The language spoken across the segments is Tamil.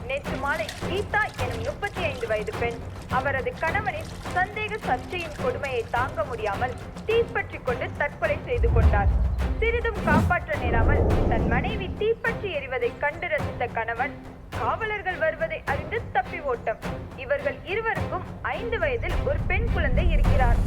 நேற்று மாலை கீதா எனும் 35 வயது பெண் அவரது கணவனின் சந்தேக சர்ச்சையின் கொடுமையை தாங்க முடியாமல் தீப்பற்றிக் கொண்டு தற்கொலை செய்து கொண்டார். சிறிதும் காப்பாற்ற நேராமல் தன் மனைவி தீப்பற்றி எறிவதை கண்டு ரசித்த கணவன் காவலர்கள் வருவதை அறிந்து தப்பி ஓட்டம். இவர்கள் இருவருக்கும் 5 வயதில் ஒரு பெண் குழந்தை இருக்கிறார்.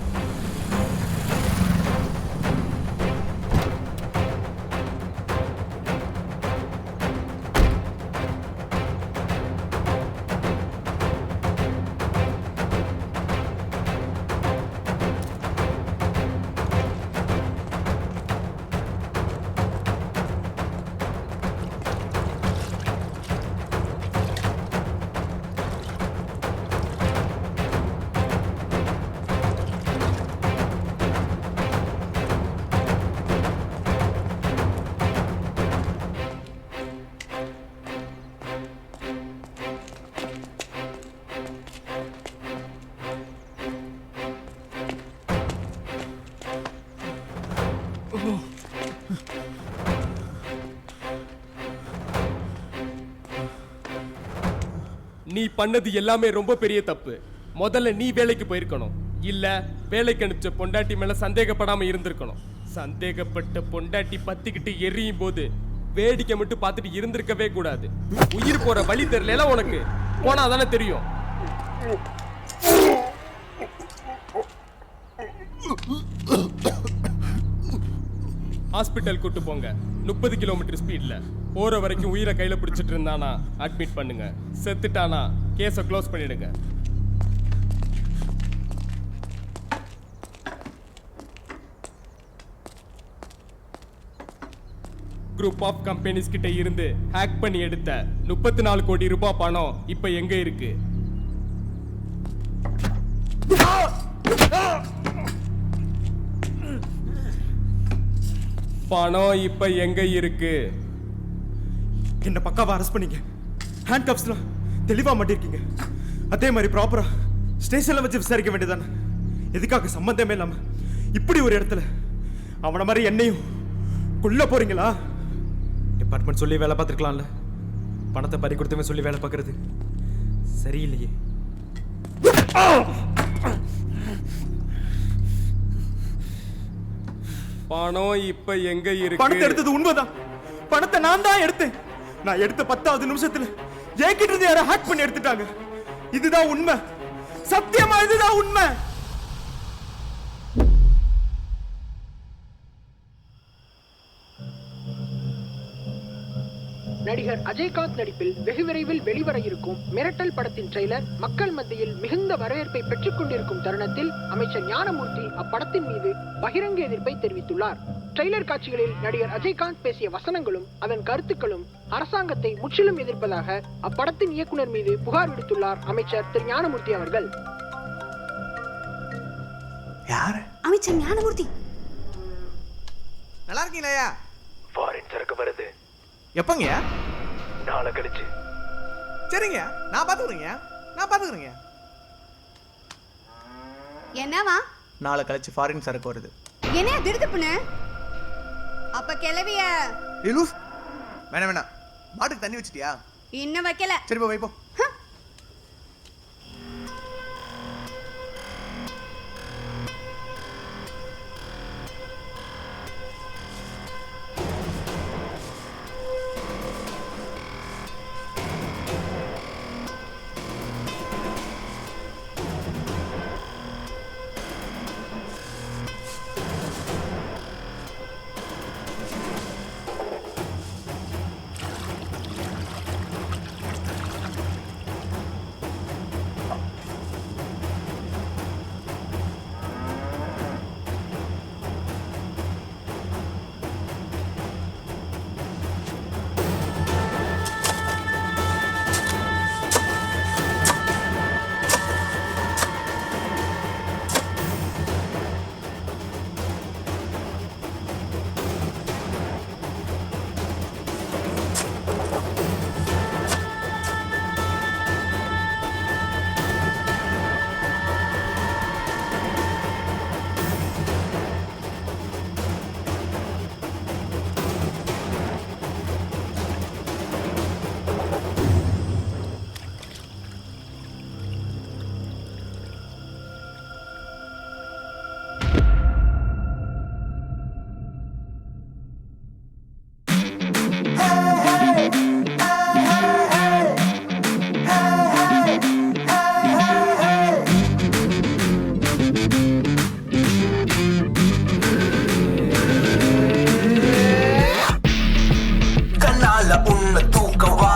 நீ பண்ணது எல்லாமே ரொம்ப பெரிய தப்பு. முதல்ல நீ வேலைக்கு போயிருக்கணும், இல்ல வேலைக்கு அனுப்பிச்ச பொண்டாட்டி மேல சந்தேகப்படாம இருந்திருக்கணும். சந்தேகப்பட்ட பொண்டாட்டி பத்திக்கிட்டு எரியும் போது வேடிக்கை மட்டும் பார்த்துட்டு இருந்திருக்கவே கூடாது. உயிர் போற வழி தெரியல உனக்கு, போனாதானே தெரியும். ஹாஸ்பிட்டல் கூட்டு போங்க. 30 கிலோமீட்டர் ஸ்பீட்ல போற வரைக்கும் உயிரை கையில பிடிச்சிட்டு இருந்தானா அட்மிட் பண்ணுங்க. செத்துட்டானா கேஸை க்ளோஸ் பண்ணிடுங்க. குரூப் ஆஃப் கம்பெனிஸ் கிட்ட இருந்து ஹேக் பண்ணி எடுத்த 34 கோடி ரூபாய் பணம் இப்ப எங்க இருக்கு? பணம் இப்ப எங்க இருக்கு? என்ன பக்காவா அரெஸ்ட் பண்ணீங்க. ஹேண்ட் கப்ஸ்லாம் தெளிவா மாட்டிருக்கீங்க. அதே மாதிரி ப்ராப்பரா ஸ்டேஷன்ல வச்சு விசாரிக்க வேண்டியதானே. எதுக்காக சம்பந்தமே இல்லாம இப்படி ஒரு இடத்துல அவன மாதிரி என்னையும் கொல்ல போறீங்களா? டிபார்ட்மெண்ட் சொல்லி வேலை பார்த்துருக்கலாம்ல. பணத்தை பறி கொடுத்தவன் சொல்லி வேலை பார்க்கறது சரியில்லையே. பணம் இப்ப எங்க இருக்கு? பணத்தை எடுத்தது உண்மைதான். பணத்தை நான் தான் எடுத்தேன். நான் எடுத்த 10வது நிமிஷத்துல ஏகிட்ட இருந்து யாரை ஹேக் பண்ணி எடுத்துட்டாங்க. இதுதான் உண்மை. சத்தியமா இதுதான் உண்மை. நடிகர் அஜய்காந்த் நடிப்பில் வெகு விரைவில் வெளிவர இருக்கும் மிரட்டல் படத்தின் ட்ரெய்லர் மக்கள் மத்தியில் மிகுந்த வரவேற்பை பெற்றுக் கொண்டிருக்கும் தருணத்தில் அமைச்சர் ஞானமூர்த்தி அப்படத்தின் மீது பகிரங்க எதிர்ப்பை தெரிவித்துள்ளார். ட்ரெய்லர் காட்சிகளில் நடிகர் அஜய்காந்த் பேசிய வசனங்களும் அதன் கருத்துக்களும் அரசாங்கத்தை முற்றிலும் எதிர்ப்பதாக அப்படத்தின் இயக்குனர் மீது புகார் விடுத்துள்ளார் அமைச்சர் திரு ஞானமூர்த்தி அவர்கள். யாரு? அமைச்சர் ஞானமூர்த்தி. நல்லா இருக்கீங்களா? ஃபாரின் சரக்கு வருது. எப்பங்க? நாளை கழிச்சு. சரிங்க, நான் பாத்துக்கிறேங்க. என்னவா? நாளை கழிச்சு ஃபாரின் சரக்கு வருது. என்ன திருதுப்புன? அப்ப கிளவிய லூஸ். வேணாம், மாட்டுக்கு தண்ணி வச்சிட்டியா? இன்னும் வைக்கல. சரி போ, வைப்போ. கண்ணால உன்னை தூக்கவா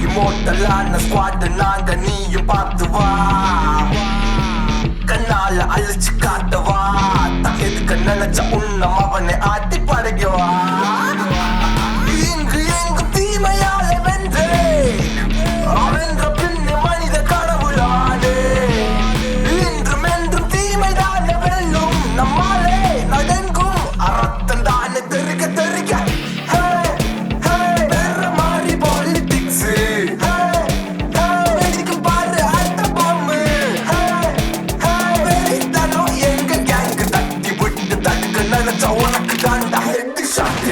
இமோட்டலான ஸ்குவாட் நாங்க நீயும் பார்த்து வா கண்ணால அழிச்சு காட்டவா எதுக்கு நினைச்ச உன்னம் அவனை ஆட்டி படைக்கவா இங்கு எங்கும் தீமையால வென்றே அவென்ற பின்ன மனித கடவுளானே இன்றும் என்றும் தீமைதான வெல்லும் நம்மாலே நடங்கும் அறத்தம் தானே தெருக தெருக வேற மாதிரி பாலிடிக்ஸ் வெடிக்கும் பாரு அடுத்த பாம்பு வெறித்தனம் எங்க கேங்கு தட்டி விட்டு தடுக்க நினைச்சா உனக்கு தாண்டா head shot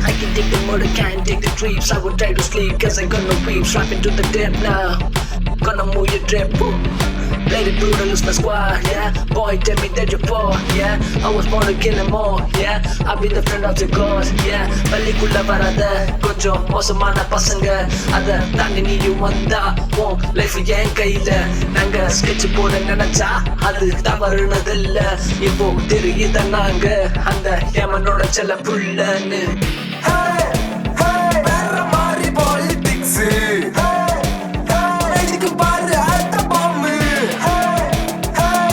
I can take the murder, can't take the creeps. I would try to sleep, cause I got no weep. Strap into the dip now. Gonna move your drip. Woo. Play the brutal, it's my squad, yeah. Boy, tell me that you're poor, yeah. I was born to kill them all, yeah. I'll be the friend of the God, yeah. பள்ளிக்குள்ள வராத கொஞ்சம் மோசமான பசங்க அத தாண்டி நீயும் வந்தா உன் லைஃப் என் கையில நாங்க ஸ்கெட்ச் போட நினைச்சா அது தவறுனதில்ல இப்போ தெரியுத நாங்க அந்த ஏமனோட செல்ல புள்ளன்னு வேற மாதிரி பாலிடிக்ஸ் வெடிக்கும் பாரு அடுத்த பாம்பு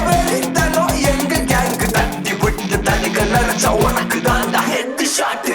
வெறித்தனம் எங்க கேங்கு தட்டி விட்டு தடுக்க நினைச்சா உனக்கு தாண்டா ஹெட் ஷாட்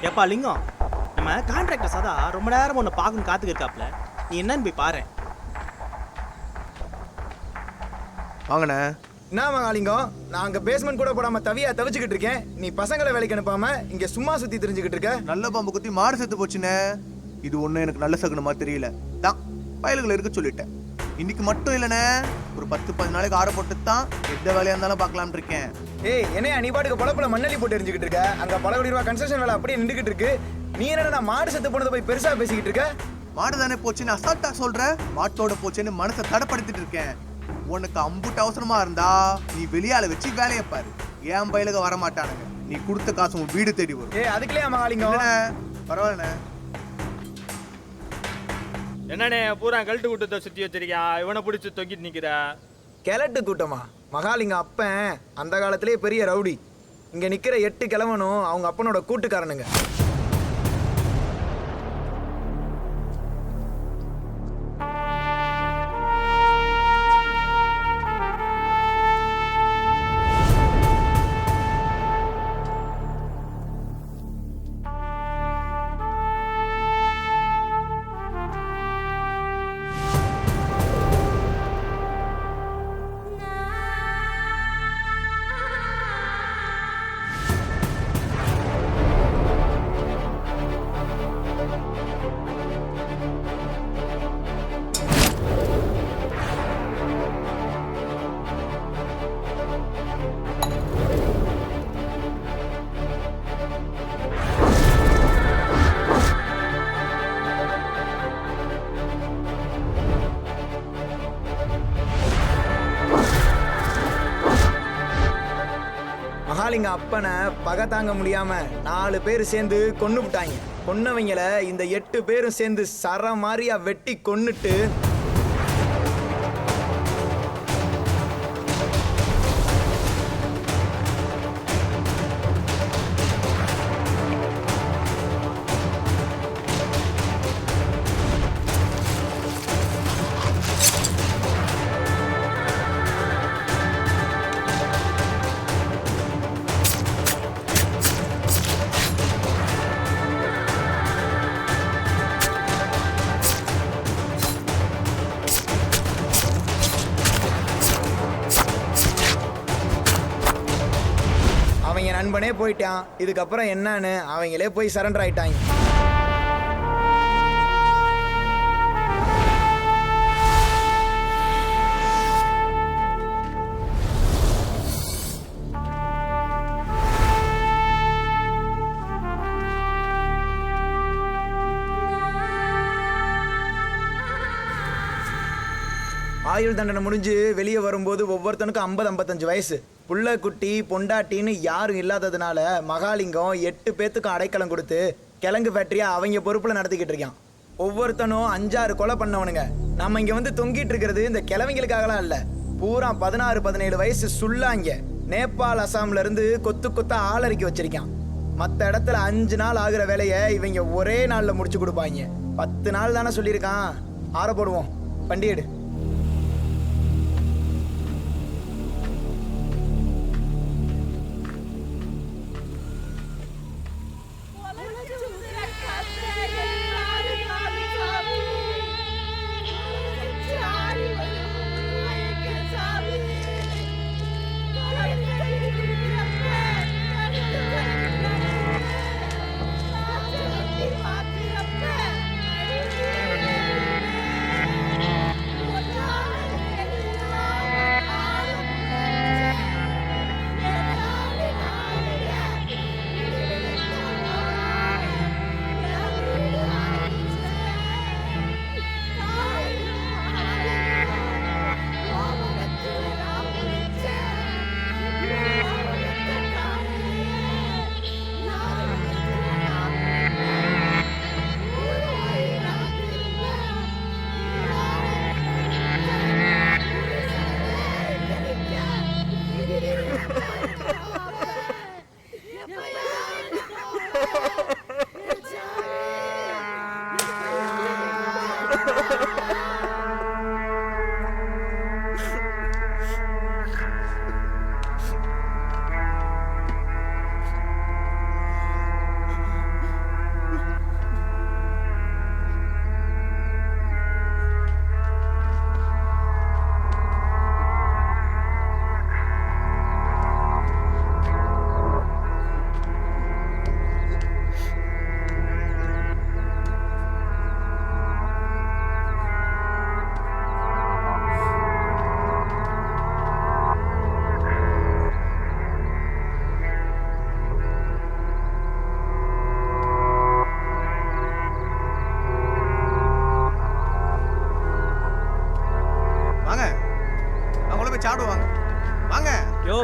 எப்பா லிங்கம், நம்ம கான்ட்ராக்டர் சதா ரொம்ப நேரம் ஒன்று பார்க்கணும் காத்துக்கு இருக்காப்ல, நீ என்னன்னு போய் பாரு. வாங்கண்ணே. என்ன மகாலிங்கம், நான் அங்கே பேஸ்மெண்ட் கூட போடாம தவிச்சுக்கிட்டு இருக்கேன். நீ பசங்களை வேலைக்கு அனுப்பாம இங்கே சும்மா சுற்றி தெரிஞ்சுக்கிட்டு இருக்க. நல்ல பாம்பு குத்தி மாடு செத்து போச்சுண்ணே. இது ஒன்றும் எனக்கு நல்ல சகுனமா தெரியல தான் பயலுகளை இருக்க சொல்லிட்டேன். இன்னைக்கு மட்டும் இல்லைண்ணே, ஒரு 10-15 நாளைக்கு ஆற போட்டு தான் எந்த வேலையாக இருந்தாலும் பார்க்கலாம்னு இருக்கேன். ஏய், என்னையா நீ பாட்டுக்கு பொழப்புல மண்ணலி போட்டு எரிஞ்சுக்கிட்டு இருக்க? அங்கே பல கோடி ரூபா கன்ஸ்ட்ரக்ஷன் வேலை அப்படியே நின்றுக்கிட்டு இருக்கு. நீ என்னடா மாடு செத்து போனதை போய் பெருசாக பேசிக்கிட்டு இருக்க? மாடு தானே போச்சுன்னு அசால்ட்டா சொல்ற, மாட்டோட போச்சுன்னு மனசை தடப்படுத்திட்டு இருக்கேன். உனக்கு அம்புட்டு அவசரமா இருந்தா நீ வெளியால வச்சு வேலையை பாரு. ஏன் பயலுக வர மாட்டானுங்க. நீ கொடுத்த காசு உன் வீடு தேடி வரும். அதுக்குள்ளே மகாலிங்கம் பரவாயில்லண்ணே. என்னண்ணே பூரா கழட்டு கூட்டத்தை சுத்தி வச்சிருக்கியா? இவனை பிடிச்சி தொங்கிட்டு நிக்கிற. கிழட்டு கூட்டமா? மகாலிங்கம் அப்பன் அந்த காலத்திலே பெரிய ரவுடி. இங்க நிக்கிற 8 கிழவனும் அவங்க அப்பனோட கூட்டுக்காரனுங்க. மகாலிங்க அப்பனை பகை தாங்க முடியாம 4 பேர் சேர்ந்து கொன்னு விட்டாங்க. கொன்னவங்களை இந்த 8 பேரும் சேர்ந்து சர மாதிரியா வெட்டி கொன்னுட்டு அவங்க நண்பனே போயிட்டான். இதுக்கப்புறம் என்னன்னு அவங்களே போய் சரண்டர் ஆயிட்டாங்க. ஆயுள் தண்டனை முடிஞ்சு வெளியே வரும்போது ஒவ்வொருத்தனுக்கும் 50-55 வயசு. புள்ள குட்டி பொண்டாட்டின்னு யாரும் இல்லாததுனால மகாலிங்கம் 8 பேத்துக்கும் அடைக்கலம் கொடுத்து கிழங்கு ஃபேக்டரியா அவங்க பொறுப்புல நடத்திக்கிட்டு இருக்கான். ஒவ்வொருத்தனும் 5-6 கொலை பண்ணவனுங்க. நம்ம இங்க வந்து தொங்கிட்டு இருக்கிறது இந்த கிழவங்களுக்காகலாம் இல்ல, பூரா 16-17 வயசு சுள்ளாங்க. நேபாள் அசாம்ல இருந்து கொத்து கொத்தா ஆளறிக்கி வச்சிருக்கான். மற்ற இடத்துல 5 நாள் ஆகுற வேலையை இவங்க ஒரே நாள்ல முடிச்சு கொடுப்பாங்க. 10 நாள் தானே சொல்லியிருக்கான். ஆற போடுவோம், பண்டிகை.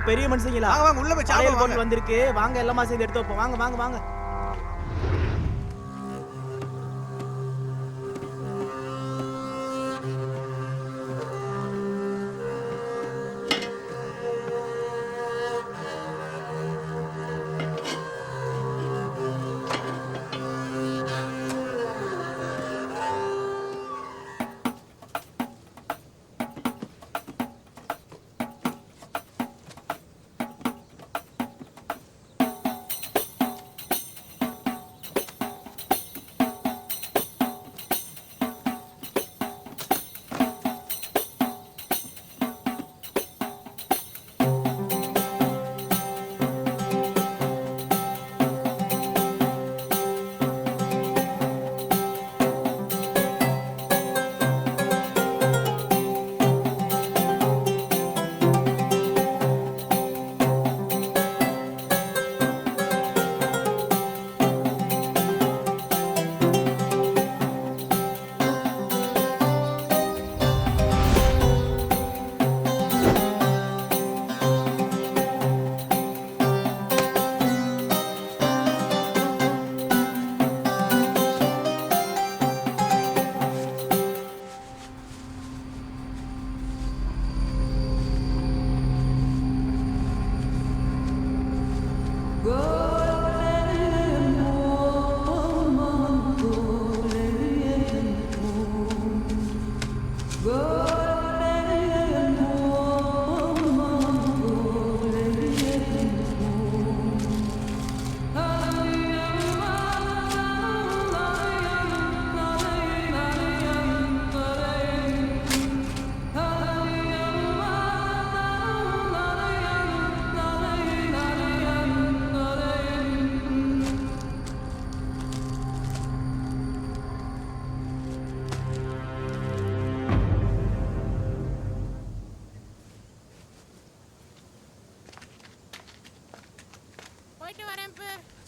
பெரிய மனுஷங்களா வாங்க வாங்க உள்ள போய் சாயல் சாப்பிடுங்க போட்டு வந்திருக்கு வாங்க எல்லாமா சேர்ந்து எடுத்து வைப்போம் வாங்க வாங்க வாங்க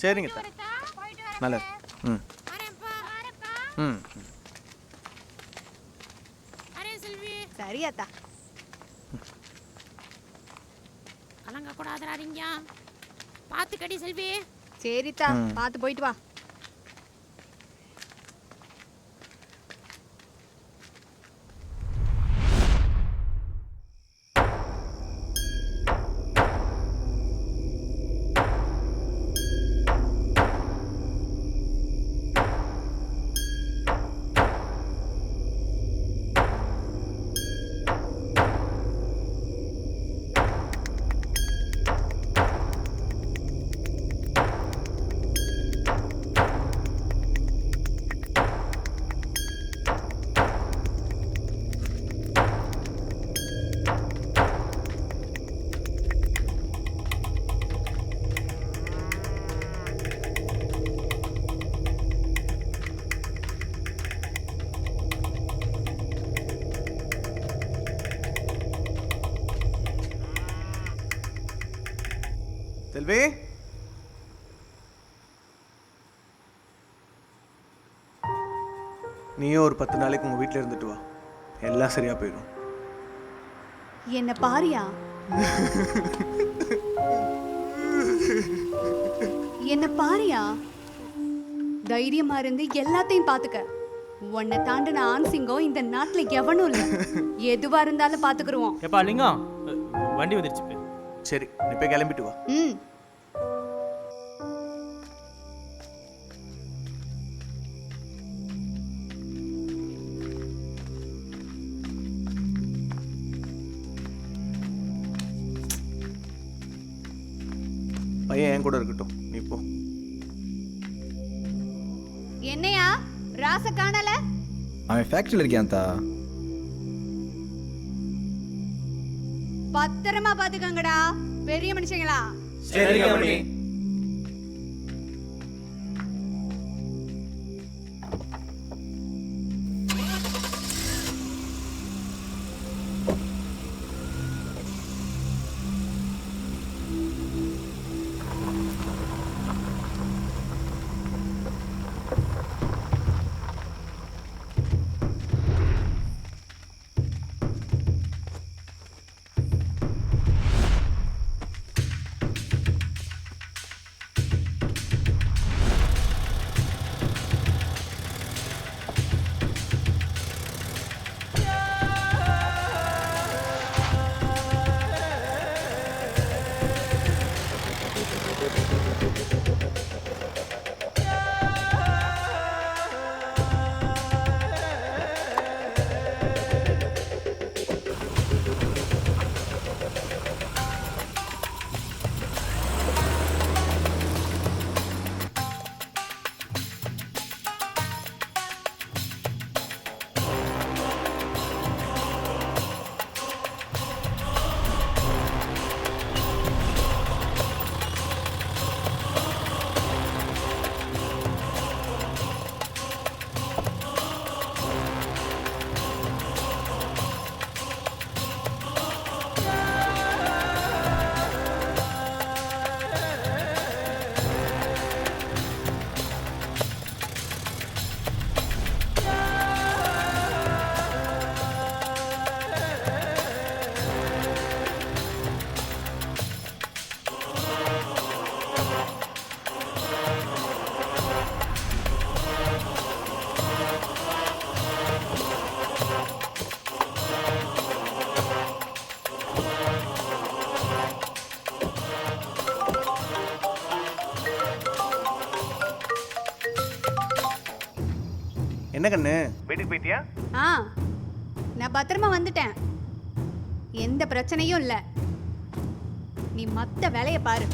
சரிங்க நல்லது ம் ம் சரியாத்தா கலங்க கூடாதுறாதீங்க பாத்து கடி செல்வி சரித்தா பார்த்து போயிட்டு வா செல்வி நீயும் ஒரு 10 நாளைக்கு உங்க வீட்டில் இருந்துட்டு வா எல்லாம் சரியா போயிடும் என்ன பாரியா என்ன பாரியா தைரியமா இருந்து எல்லாத்தையும் பாத்துக்க உன்னை தாண்டின ஆண் சிங்கம் இந்த நாட்டுல எவனும் இல்ல எதுவா இருந்தாலும் பாத்துக்குருவோம் எப்பா லிங்கம் வண்டி வந்துருச்சு சரி நீ போய் கிளம்பிட்டு வா ம் பையன் என் கூட இருக்கட்டும் நீ போ என்னையா ராச காணல அவன் ஃபேக்டரியில் இருக்கான் தா பத்திரமா பாத்துக்கங்கடா பெரிய மனுஷங்களா சரிங்க மணி என்ன கண்ணு வீட்டுக்கு போயிட்டியா? ஆ நான் பத்திரமா வந்துட்டேன். எந்த பிரச்சனையும் இல்லை. நீ மத்த வேலையை பாரு.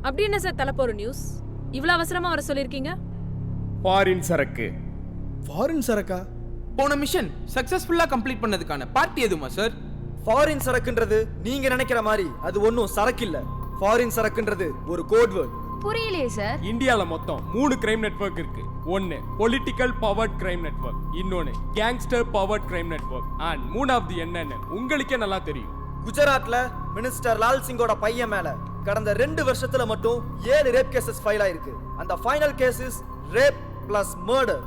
அப்படி என்ன சார் தலைப்போற நியூஸ்? இவ்வளவு அவசரமா வர சொல்லிருக்கீங்க? ஃபாரின் சரக்கு. ஃபாரின் சரக்கா? போன மிஷன் சக்சஸ்ஃபுல்லா கம்ப்ளீட் பண்ணதுக்கான பார்ட்டி எதுமா சார்? ஃபாரின் சரக்குன்றது நீங்க நினைக்கிற மாதிரி அது ஒன்றும் சரக்கு இல்ல. ஃபாரின் சரக்குன்றது ஒரு கோட் வேர்ட். புரியலையே சார். இந்தியால மொத்தம் 3 கிரைம் நெட்வொர்க் இருக்கு. ஒன்னு பொலிட்டிக்கல் பவர்ட் கிரைம் நெட்வொர்க், இன்னொன்னு gangster powered crime network, and மூணாவது என்னன்னு உங்களுக்கே நல்லா தெரியும். குஜராத்ல மினிஸ்டர் லால் சிங்கோட பையன் மேல கடந்த 2 வருஷத்துல மட்டும் 7 ரேப் கேசஸ் ஃபைல் ஆயிருக்கு. அந்த final case is rape plus murder.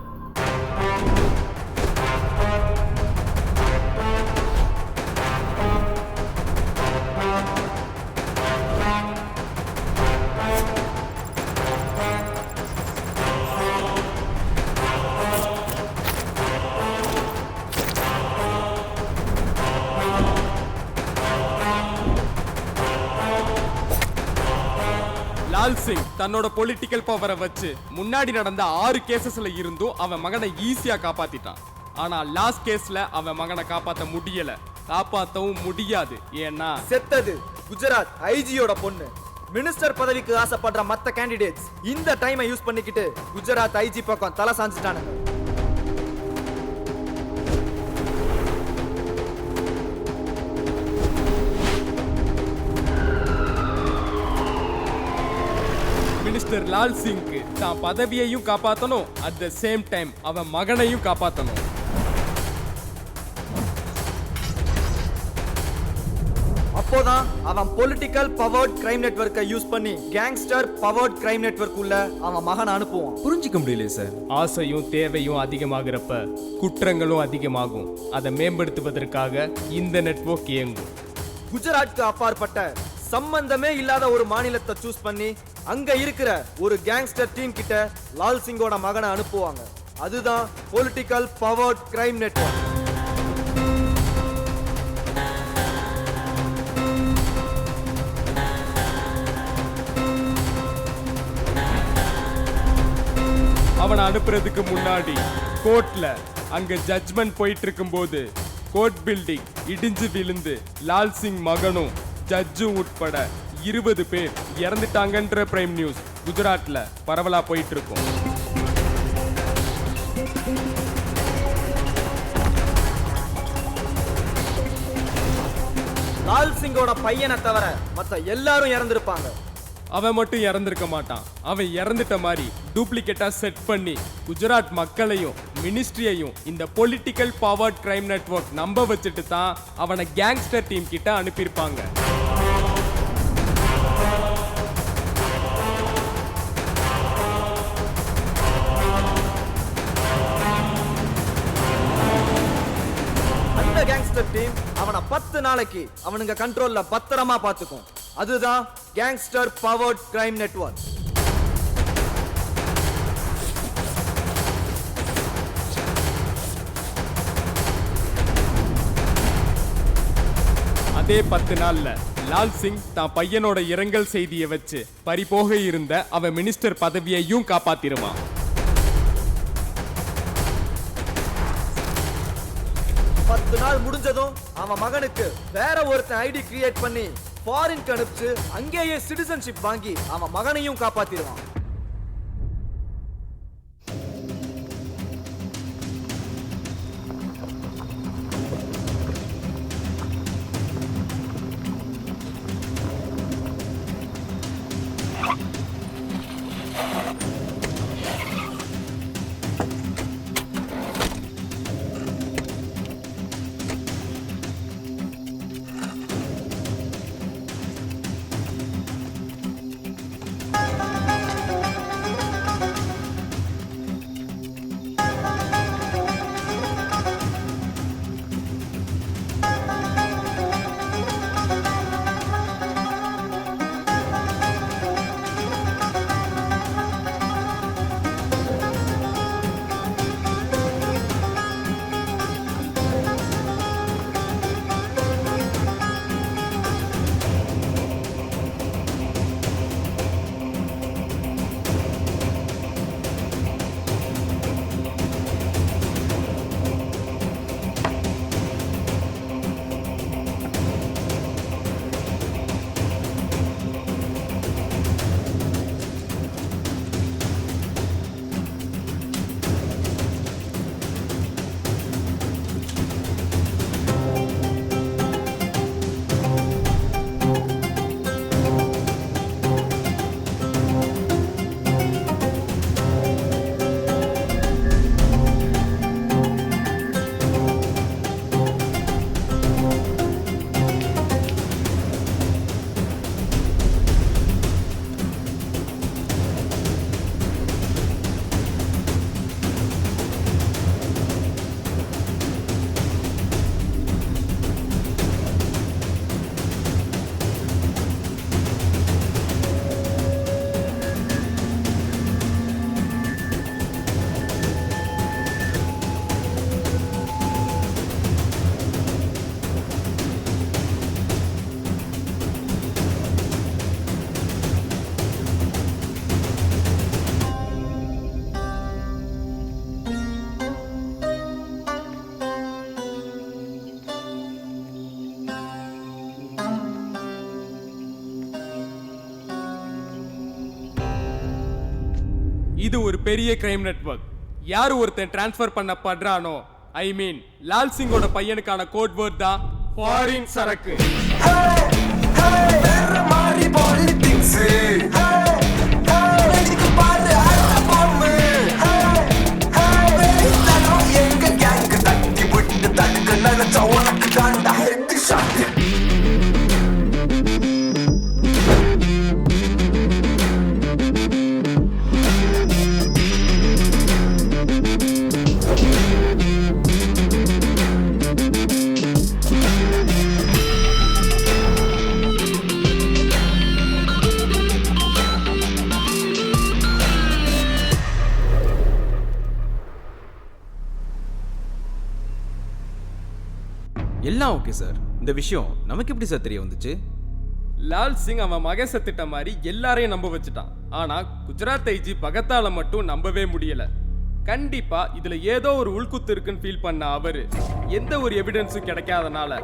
Lal Singh தன்னோட பொலிட்டிக்கல் பவரை வச்சு முன்னாடி நடந்த 6 கேசஸ்ல இருந்தும் அவன் மகனை ஈஸியா காப்பாத்திட்டான். ஆனா லாஸ்ட் கேஸ்ல அவன் மகனை காப்பாத்த முடியல, காப்பாத்தவும் முடியாது. ஏன்னா செத்தது குஜராத் ஐஜியோட பொண்ணு. மினிஸ்டர் பதவிக்கு ஆசைப்படுற மத்த கேண்டிடேட்ஸ் இந்த டைமை யூஸ் பண்ணிக்கிட்டு குஜராத் ஐஜி பக்கம் தலை சாஞ்சிட்டானுங்க. மினிஸ்டர் லால் சிங்க்கு தான் பதவியையும் காப்பாத்தணும், அட் த சேம் டைம் அவன் மகனையும் காப்பாத்தணும். அப்போதான் அவன் பொலிட்டிக்கல் பவர்ட் கிரைம் நெட்வொர்க்கை யூஸ் பண்ணி கேங்ஸ்டர் பவர்ட் கிரைம் நெட்வொர்க் உள்ள அவன் மகனை அனுப்புவான். புரிஞ்சிக்க முடியல சார். ஆசையும் தேவையும் அதிகமாகிறப்ப குற்றங்களும் அதிகமாகும். அதை மேம்படுத்துவதற்காக இந்த நெட்வொர்க் இயங்கும். குஜராத்துக்கு அப்பாற்பட்ட சம்பந்தமே இல்லாத ஒரு மாநிலத்தை சூஸ் பண்ணி அங்க இருக்கிற ஒரு கேங்ஸ்டர் டீம் கிட்ட லால் சிங்கோட மகனை அனுப்புவாங்க. அதுதான் பொலிட்டிக்கல் பவர்ட் கிரைம் நெட்வொர்க். அவனை அனுப்புறதுக்கு முன்னாடி கோர்ட்ல அங்க ஜட்ஜ்மெண்ட் போயிட்டு இருக்கும்போது கோர்ட் பில்டிங் இடிஞ்சு விழுந்து லால் சிங் மகனும் ஜட்ஜும் உட்பட 20 பேர் இறந்துட்டாங்கன்ற பிரைம் நியூஸ் குஜராத்ல பரவலா போயிட்டு இருக்கும். லால் சிங்கோட பையனை தவிர மத்த எல்லாரும் இறந்திருப்பாங்க. அவன் மட்டும் இறந்திருக்க மாட்டான். அவன் இறந்துட்ட மாதிரி டூப்ளிகேட்டா செட் பண்ணி குஜராத் மக்களையும் மினிஸ்ட்ரியையும் இந்த பொலிட்டிக்கல் பவர்ட் கிரைம் நெட்வொர்க் நம்ப வச்சுட்டு தான் அவனை கேங்ஸ்டர் டீம் கிட்ட அனுப்பியிருப்பாங்க. அந்த கேங்ஸ்டர் டீம் அவனை 10 நாளைக்கு அவனுங்க கண்ட்ரோல்ல பத்திரமா பாத்துக்கும். அதுதான் கேங்ஸ்டர் பவர்ட் கிரைம் நெட்வொர்க். அதே 10 நாள்ல லால் சிங் தான் பையனோட இரங்கல் செய்தியை வச்சு பறிபோக இருந்த அவன் மினிஸ்டர் பதவியையும் காப்பாத்திருவான். பத்து நாள் முடிஞ்சதும் அவன் மகனுக்கு வேற ஒருத்தன் ஐடி கிரியேட் பண்ணி ஃபாரின்க்கு அனுப்பிச்சு அங்கேயே சிட்டிசன்ஷிப் வாங்கி அவன் மகனையும் காப்பாத்திடுவான். இது ஒரு பெரிய கிரைம் நெட்வொர்க். யார் ஒருத்தன் டிரான்ஸ்ஃபர் பண்ணப்படுறானோ, ஐ மீன் லால் சிங்கோட பையனுக்கான கோட் வேர்ட் தான் ஃபாரின் சரக்கு. எல்லாம் ஓகே சார். இந்த விஷயம் நமக்கு எப்படி சார் தெரிய வந்துச்சு? லால் சிங் அவன் மகன் செத்துட்ட மாதிரி எல்லாரையும் நம்ப வச்சுட்டான். ஆனா குஜராத் ஐஜி பகத்தால மட்டும் நம்பவே முடியல. கண்டிப்பா இதுல ஏதோ ஒரு உள்குத்து இருக்குன்னு ஃபீல் பண்ண அவரு எந்த ஒரு எவிடன்ஸும் கிடைக்காதனால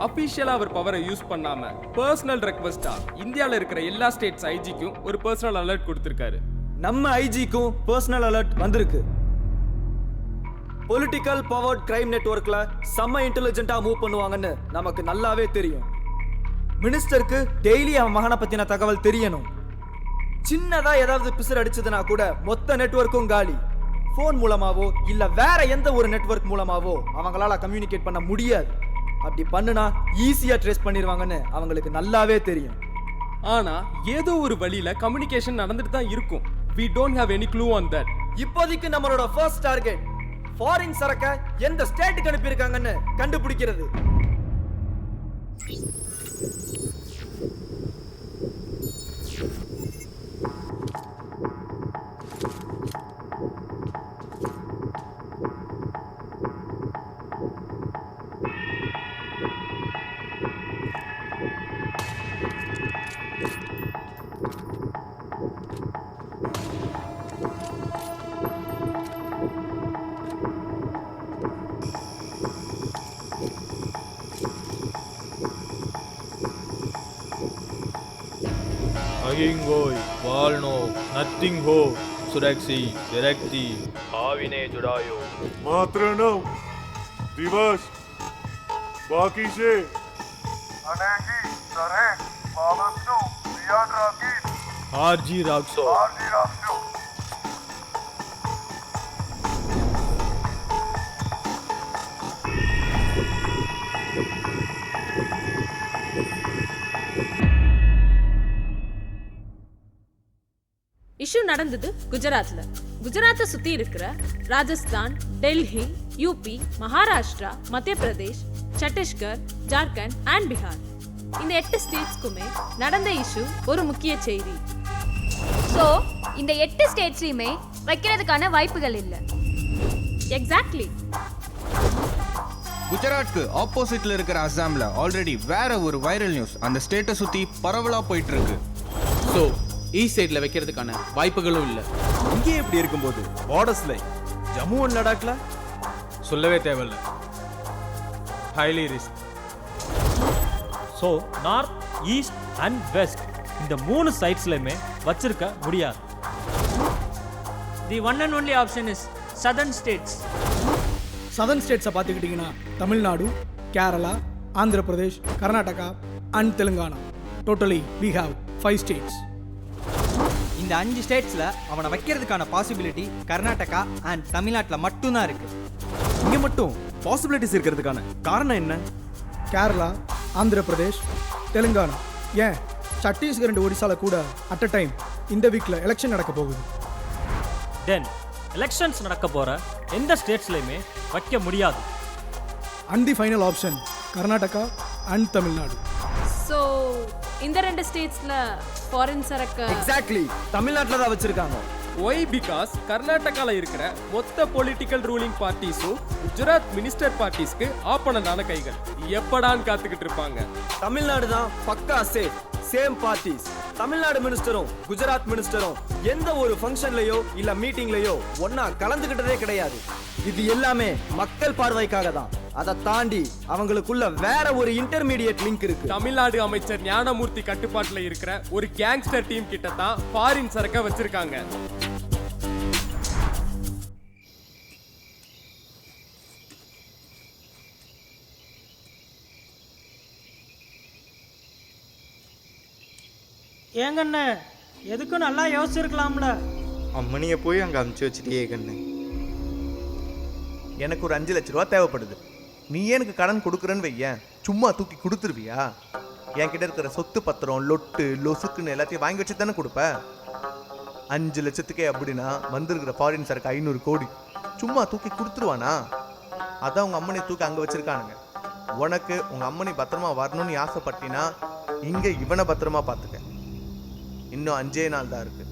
அபிஷியலா அவர் பவரை யூஸ் பண்ணாம பர்சனல் ரெக்வெஸ்டா இந்தியால இருக்கிற எல்லா ஸ்டேட்ஸ் ஐஜிக்கும் ஒரு பர்சனல் அலர்ட் கொடுத்திருக்காரு. நம்ம ஐஜிக்கும் பர்சனல் அலர்ட் வந்திருக்கு. பொலிட்டிக்கல் பவர்ட் கிரைம் நெட்வொர்க்ல செம்ம இன்டெலிஜென்ட்டா மூவ் பண்ணுவாங்கன்னு நமக்கு நல்லாவே தெரியும். மினிஸ்டருக்கு டெய்லி அவன் மகனை பத்தின தகவல் தெரியணும். சின்னதா ஏதாவது பிசர் அடிச்சதுன்னா கூட மொத்த நெட்வொர்க்கும் காலி. போன் மூலமாவோ இல்ல வேற எந்த ஒரு நெட்வொர்க் மூலமாவோ அவங்களால கம்யூனிகேட் பண்ண முடியாது. அப்படி பண்ணுனா ஈஸியா ட்ரேஸ் பண்ணிடுவாங்கன்னு அவங்களுக்கு நல்லாவே தெரியும். ஆனா ஏதோ ஒரு வழியில கம்யூனிகேஷன் நடந்துட்டு தான் இருக்கும். We don't have any clue on that. இப்போதைக்கு நம்மளோட ஃபர்ஸ்ட் டார்கெட் ஃபாரின் சரக்க எந்த ஸ்டேட்டுக்கு அனுப்பியிருக்காங்கன்னு கண்டுபிடிக்கிறது. अगिंगोय वालनो नथिंग हो सुरक्षी डायरेक्टी आविने जुड़ायो मात्र नौ दिवस बाकी से अनेकी तरह बाबस्तु रियाद राकी आरजी राक्षो இஷ்யூ நடந்தது குஜராத்ல. குஜராத்தை சுத்தி இருக்கிற ராஜஸ்தான், டெல்லி, யூபி, மகாராஷ்டிரா, மத்திய பிரதேஷ், சத்தீஸ்கர், ஜார்க்கண்ட் அண்ட் பீகார் இந்த 8 ஸ்டேட்ஸ்க்குமே நடந்த இஷ்யூ ஒரு முக்கிய செய்தி. சோ இந்த 8 ஸ்டேட்ஸ்லயுமே வைக்கிறதுக்கான வாய்ப்புகள் இல்ல. எக்ஸாக்ட்லி. குஜராத்க்கு ஆப்போசிட்ல இருக்கிற அசாம்ல ஆல்ரெடி வேற ஒரு வைரல் நியூஸ் அந்த ஸ்டேட்டை சுத்தி பரவலா போயிட்டு இருக்கு. ஸோ ஈஸ்ட் சைடில் வைக்கிறதுக்கான வாய்ப்புகளும் இல்லை. இங்கே எப்படி இருக்கும்போது பார்டர்ஸ்ல ஜம்மு அண்ட் லடாக்ல சொல்லவே தேவையில்ல. Highly risk. So north, east and west இந்த 3 சைட்ஸ்லையுமே வச்சிருக்க முடியாது. The one and only option is southern states. Southern ஸ்டேட்ஸை பார்த்துக்கிட்டிங்கன்னா Tamil Nadu, Kerala, Andhra Pradesh, Karnataka and Telangana. Totally we have 5 states. இந்த 5 ஸ்டேட்ஸில் அவனை வைக்கிறதுக்கான பாசிபிலிட்டி கர்நாடகா அண்ட் தமிழ்நாட்டில் மட்டும்தான் இருக்கு. இங்கே மட்டும் பாசிபிலிட்டிஸ் இருக்கிறதுக்கான காரணம் என்ன? கேரளா, ஆந்திர பிரதேஷ், தெலுங்கானா, ஏன் சத்தீஸ்கர் அண்ட் ஒடிசால கூட அட் அ டைம் இந்த வீக்கில் எலெக்ஷன் நடக்க போகுது. தென் எலெக்ஷன்ஸ் நடக்க போகிற எந்த ஸ்டேட்ஸ்லையுமே வைக்க முடியாது. And the final option Karnataka and Tamil Nadu. So இந்த 2 ஸ்டேட்ஸ்ல ஃபாரின் சரக்கு எக்ஸாக்ட்லி தமிழ்நாட்டில் தான் வச்சிருக்காங்க. ஒய் பிகாஸ் கர்நாடகால இருக்கிற மொத்த பொலிட்டிக்கல் ரூலிங் பார்ட்டிஸும் குஜராத் மினிஸ்டர் பார்ட்டிஸ்க்கு ஆப்பனண்டான கைகள். எப்படான்னு காத்துக்கிட்டு இருப்பாங்க. தமிழ்நாடு தான் பக்கா சேம் பார்ட்டிஸ். தமிழ்நாடு மினிஸ்டரும் குஜராத் மினிஸ்டரும் எந்த ஒரு ஃபங்க்ஷன்லயோ இல்ல மீட்டிங்லயோ ஒன்னா கலந்துகிட்டதே கிடையாது. இது எல்லாமே மக்கள் பார்வைக்காக தான். அதை தாண்டி அவங்களுக்குள்ள வேற ஒரு இன்டர்மீடியேட் லிங்க் இருக்கு. தமிழ்நாடு அமைச்சர் ஞானமூர்த்தி கட்டுப்பாட்டுல இருக்கிற ஒரு கேங்ஸ்டர் டீம் கிட்ட தான் ஃபாரின் சரக்க வச்சிருக்காங்க. ஏங்கண்ணே எதுக்கும் நல்லா யோசிச்சிருக்கலாம்ல. அம்மனியை போய் அங்கே அமுச்சு வச்சுட்டே கண்ணு. எனக்கு ஒரு 5 லட்ச ரூபா தேவைப்படுது. நீ எனக்கு கடன் கொடுக்குறேன்னு வையேன், சும்மா தூக்கி கொடுத்துருவியா? என்கிட்ட இருக்கிற சொத்து பத்திரம், லொட்டு லொசுக்குன்னு எல்லாத்தையும் வாங்கி வச்சு தானே கொடுப்ப. 5 லட்சத்துக்கே அப்படின்னா வந்திருக்கிற ஃபாரின் சரக்கு 500 கோடி சும்மா தூக்கி கொடுத்துருவானா? அதான் உங்க அம்மனை தூக்கி அங்கே வச்சிருக்கானுங்க. உனக்கு உங்க அம்மனை பத்திரமா வரணும்னு ஆசைப்பட்டினா இங்க இவனை பத்திரமா பார்த்துக்க. இன்னும் 5 நாள் தான் இருக்கு.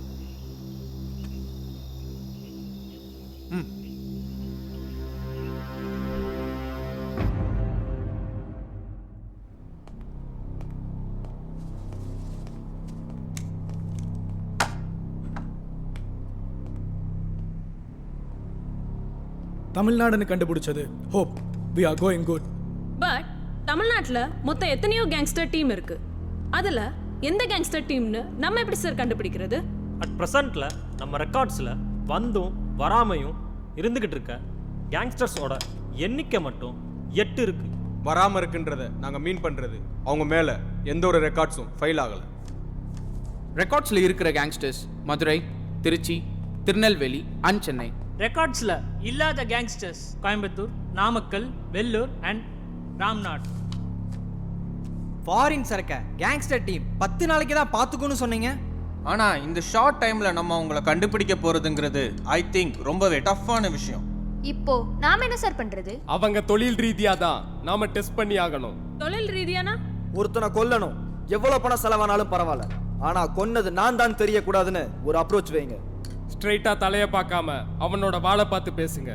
தமிழ்நாடுன்னு கண்டுபிடிச்சது hope we are going good. But தமிழ்நாட்டில் மொத்தம் எத்தனையோ கேங்ஸ்டர் டீம் இருக்கு. அதில் எந்த கேங்ஸ்டர் டீம்னு நம்ம எப்படி சார் கண்டுபிடிக்கிறது? அட் ப்ரெசண்ட்டில் நம்ம ரெக்கார்ட்ஸில் வந்தும் வராமையும் இருந்துக்கிட்டு இருக்க கேங்ஸ்டர்ஸோட எண்ணிக்கை மட்டும் 8 இருக்கு. வராமல் இருக்குன்றத நாங்கள் மீன் பண்ணுறது அவங்க மேலே எந்த ஒரு ரெக்கார்ட்ஸும் ஃபைல் ஆகலை. ரெக்கார்ட்ஸில் இருக்கிற கேங்ஸ்டர்ஸ் மதுரை, திருச்சி, திருநெல்வேலி அண்ட் சென்னை. ரெக்கார்ட்ஸில் இல்லாத gangsters Coimbatore, Namakkal, Vellore and Ramnad. Foreign சரக்க கேங்ஸ்டர் டீம் 10 நாளைக்கு தான் பார்த்துக்கணும்னு சொன்னீங்க. ஆனால் இந்த ஷார்ட் டைமில் நம்ம அவங்கள கண்டுபிடிக்க போகிறதுங்கிறது ஐ திங்க் ரொம்பவே டஃப்பான விஷயம். இப்போ நாம என்ன சார் பண்றது? அவங்க தொழில் ரீதியா தான் நாம டெஸ்ட் பண்ணி ஆகணும். தொழில் ரீதியானா? ஒருத்தனை கொல்லணும், எவ்வளவு பணம் செலவானாலும் பரவாயில்ல, ஆனா கொன்னது நான் தான் தெரியக்கூடாதுன்னு ஒரு அப்ரோச் வைங்க. ஸ்ட்ரைட்டா தலைய பார்க்காம அவனோட வாளை பார்த்து பேசுங்க.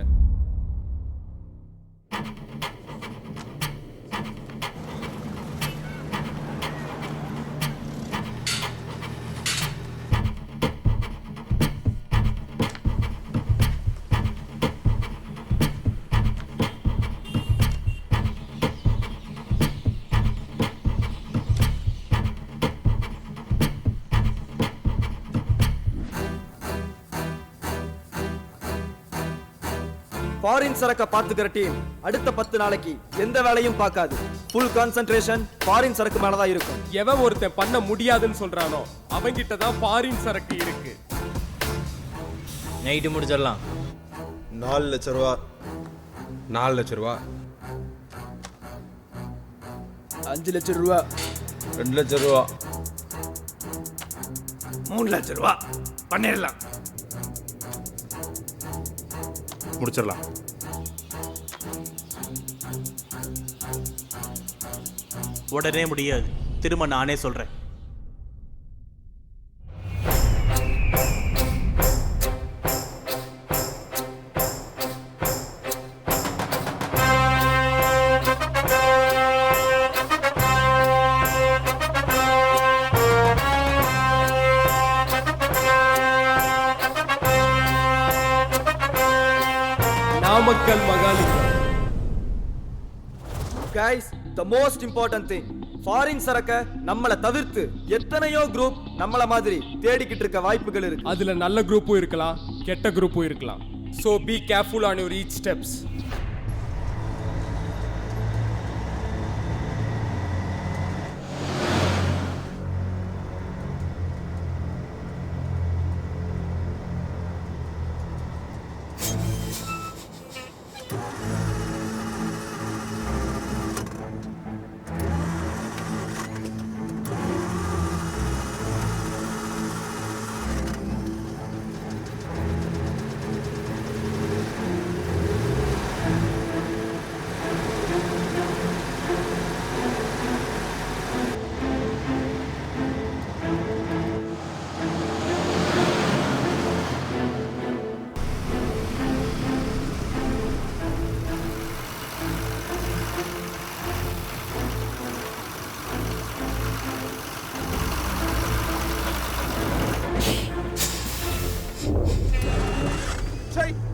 ஃபாரின் சரக்க பாத்துக்கிற டீம் அடுத்த 10 நாளைக்கு எந்த வேலையும் பார்க்காது. ஃபுல் கான்சென்ட்ரேஷன் ஃபாரின் சரக்கு மேல தான் இருக்கும். எவன் ஒருத்தன் பண்ண முடியாதுன்னு சொல்றானோ அவங்கிட்ட தான் ஃபாரின் சரக்கு இருக்கு. நைட்டு முடிச்சிடலாம். 4 லட்ச ரூபா. 4 லட்ச ரூபா. 5 லட்ச ரூபா. 2 லட்ச ரூபா. 3 லட்ச ரூபா பண்ணிடலாம். முடிச்சிடலாம். உடனே முடியாது, திரும்ப நானே சொல்றேன். Namakkal Mahalingam. Guys, the most important thing, foreign சரக்க நம்மள தவிர்த்து எத்தனையோ குரூப் நம்மள மாதிரி தேடிக்கிட்டு இருக்க வாய்ப்புகள் இருக்கு. அதுல நல்ல குரூப்பும் இருக்கலாம், கெட்ட குரூப்பும் இருக்கலாம். So be careful on your each steps.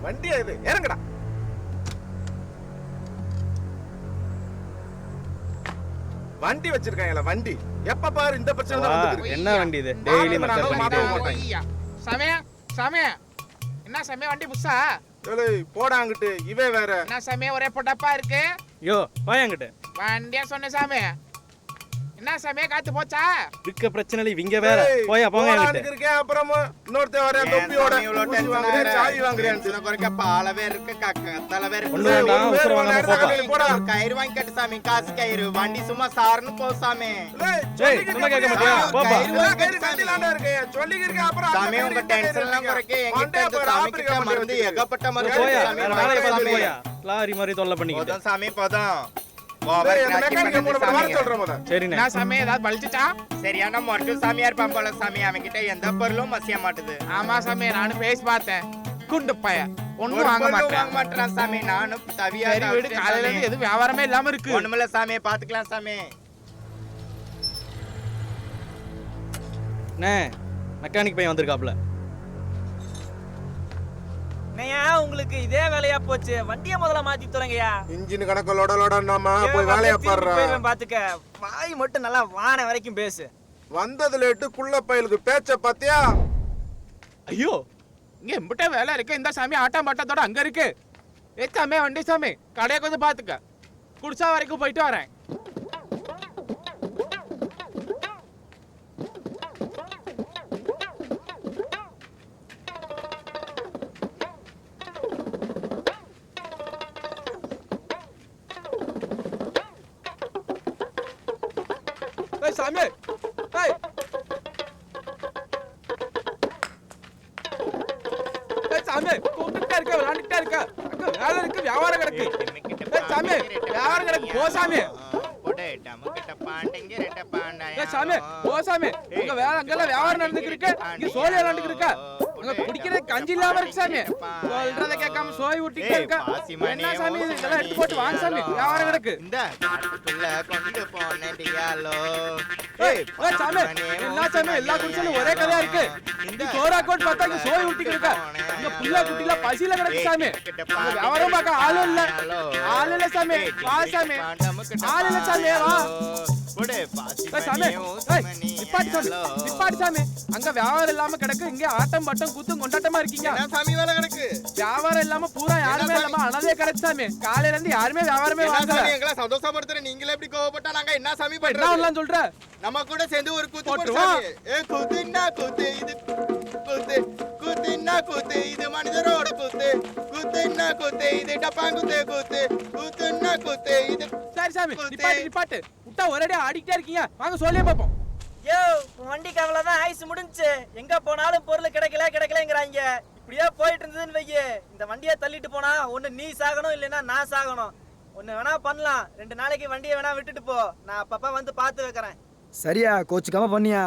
வண்டியா இது? இறங்கடா. வண்டி வச்சிருக்காங்கல, வண்டி எப்ப பாரு இந்த பிரச்சனை தான் வந்துருக்கு. என்ன வண்டி இது? டெய்லி மக்கள் பண்ணிட்டே சமய சமய என்ன சமய வண்டி புதுசா? ஏய் போடா அங்கிட்டு, இவே வேற. என்ன சமய ஒரே பொட்டப்பா இருக்கு? யோ வாயங்கிட்ட. வண்டியா சொன்ன சாமி. என்ன சமய காத்து போச்சா? இருக்க பிரச்சனை இவங்க வேற. போயா போங்க அங்கிட்டு இருக்கே. அப்புறம் இன்னொருத்த வர தொப்பியோட சாய் வாங்குறேன். குறைக்க பாலவே இருக்கு, கத்தலவே இருக்கு. ஒண்ணு வேண்டாம், உசுர வாங்காம போடா. கயிறு வாங்கி கட்டு சாமி, காசு கயிறு. வண்டி சும்மா சார்னு போ சாமி. ஏய் சொன்னா கேட்க மாட்டியா? போப்பா. கயிறு கட்டிலாண்டா இருக்கு. சொல்லிக்கிருக்க. அப்புறம் சாமி உங்க டென்ஷன் எல்லாம் குறைக்க என்கிட்ட இருந்து சாமி கிட்ட மருந்து ஏகப்பட்ட மருந்து. போயா வேலைய பார்த்து போயா. லாரி மாதிரி தொல்லை பண்ணிக்கிட்டு. போதான் சாமி போதான். சரியான மொட்டு சாமியார் பாம்போல சாமி. அவன்கிட்ட எந்த பொருளும் மசிய மாட்டுது. ஆமா சாமி, நானும் பேசி பார்த்தேன். குண்டு பைய ஒண்ணும் வாங்க மாட்டேன் சாமி. நானும் தவியா வீடு காலையில இருந்து எதுவும் வியாபாரமே இல்லாம இருக்கு. ஒண்ணுமில்ல சாமி, பாத்துக்கலாம் சாமி. மெக்கானிக் பையன் வந்திருக்காப்ல. உங்களுக்கு இதே வேலையா போச்சு. வண்டியை முதல்ல மாத்தி தரங்கயா. இன்ஜின் கணக்கு லோடலோடனாமா போய் வேலைய பாருடா. பாத்துக்க, வாய் மட்டும் நல்லா வான வரைக்கும் பேசு. வந்தது லேட்டு குள்ள பயலுக்கு பேச்ச பாத்தியா? ஐயோ, இங்க எம்பிட்ட வேலை இருக்கு. இந்த சாமி ஆட்டம் பாட்டத்தோட அங்க இருக்கு. ஏ சாமி, வண்டி சாமி, கடையை கொஞ்சம் பாத்துக்க. குடிசா வரைக்கும் போயிட்டு வரேன். சாமி, சாமி கூப்பிட்டே இருக்க, விளையாண்டுட்டே இருக்க. அங்க வேலை இருக்கு, வியாபாரம் கிடக்கு. சாமி, வியாபாரம் கிடக்கு, போ சாமி. சாமி, போ சாமி. அங்க வேலை, அங்கெல்லாம் வியாபாரம் நடந்துக்கு இருக்கு. இங்க சோழி விளையாண்டுக்கு இருக்க. அங்க குடிக்கிற கஞ்சி இல்லாம இருக்கு சாமி. சொல்றத கேட்காம சோய் ஊட்டிட்டே இருக்க. என்ன சாமி, இதெல்லாம் எடுத்து போட்டு வாங்க சாமி, வியாபாரம் கிடக்கு. சாமி, எல்லா சாமி, எல்லா குடிச்சாலும் ஒரே கதையா இருக்கு. சோறா கோட் பார்த்தா இங்க சோய் ஊட்டிக்கு இருக்க. இங்க புள்ள குட்டில பசியில கிடக்கு சாமி. வியாபாரம் பார்க்க ஆளும் இல்ல. ஆளு இல்ல சாமி, வா சாமி. ஆளு இல்ல சாமி, வா சாமி. நிப்பாட்டி சாமி, நிப்பாட்டி சாமி. அங்க வியாபாரம் இல்லாம கிடக்கு. இங்க ஆட்டம் பாட்டம் கூத்தும் கொண்டாட்டமா இருக்கீங்க. சாமி வேலை கிடக்கு. வியாபாரம் இல்லாம பூரா யாருமே இல்லாம அனதே கிடக்கு சாமி. காலையில இருந்து யாருமே வியாபாரமே வாங்கல. எங்களை சந்தோஷப்படுத்துற நீங்களே எப்படி கோவப்பட்டா நாங்க என்ன சாமி பண்றோம்? என்ன சொல்ற? நம்ம கூட சேர்ந்து ஒரு கூத்து போடுறோம். ஏ கூத்துன்னா கூத்து, இது கூத்து. கூத்துன்னா கூத்து, இது மனிதரோட கூத்து. கூத்துன்னா கூத்து, இது டப்பாங்குத்து கூத்து. கூத்துன்னா கூத்து, இது. சரி சாமி, நிப்பாட்டு நிப்பாட்டு. விட்டா ஒரேடியா ஆடிக்கிட்டே இருக்கீங்க. வாங்க சொல்லியே பாப்போம். யோ, வண்டிக்கு அவ்வளவுதான், ஐஸ் முடிஞ்சு. எங்க போனாலும் பொருள் கிடைக்கலங்கிறாங்க. இப்படியே போயிட்டு இருந்ததுன்னு வையே, இந்த வண்டியை தள்ளிட்டு போனா ஒண்ணு நீ சாகணும், இல்லைன்னா நான் சாகணும். ஒண்ணு வேணா பண்ணலாம், 2 நாளைக்கு வண்டியை வேணா விட்டுட்டு போ. நான் அப்பப்ப வந்து பார்த்து வைக்கிறேன். சரியா, கோச்சுக்காம பண்ணியா?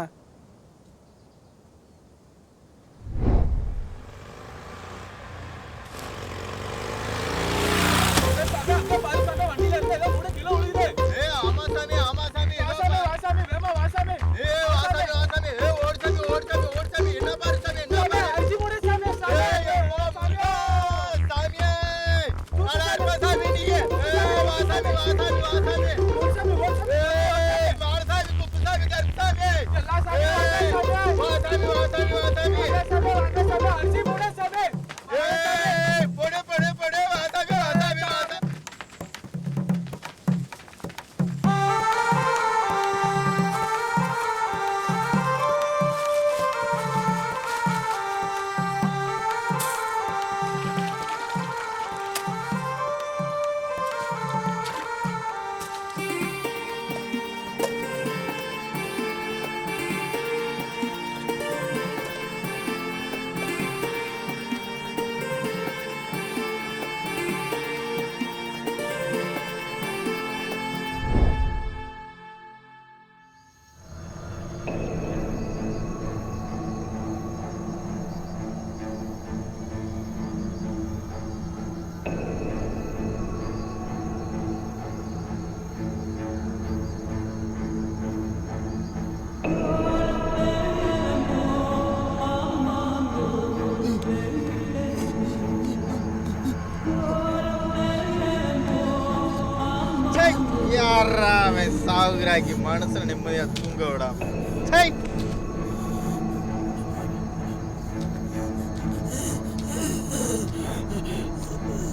சாகுறாக்கி மனசுல நிம்மதியா தூங்க விடாம.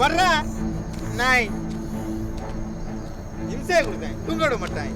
வர்ற நாய் இம்சையை கொடுத்தேன், தூங்க விட மாட்டேன்.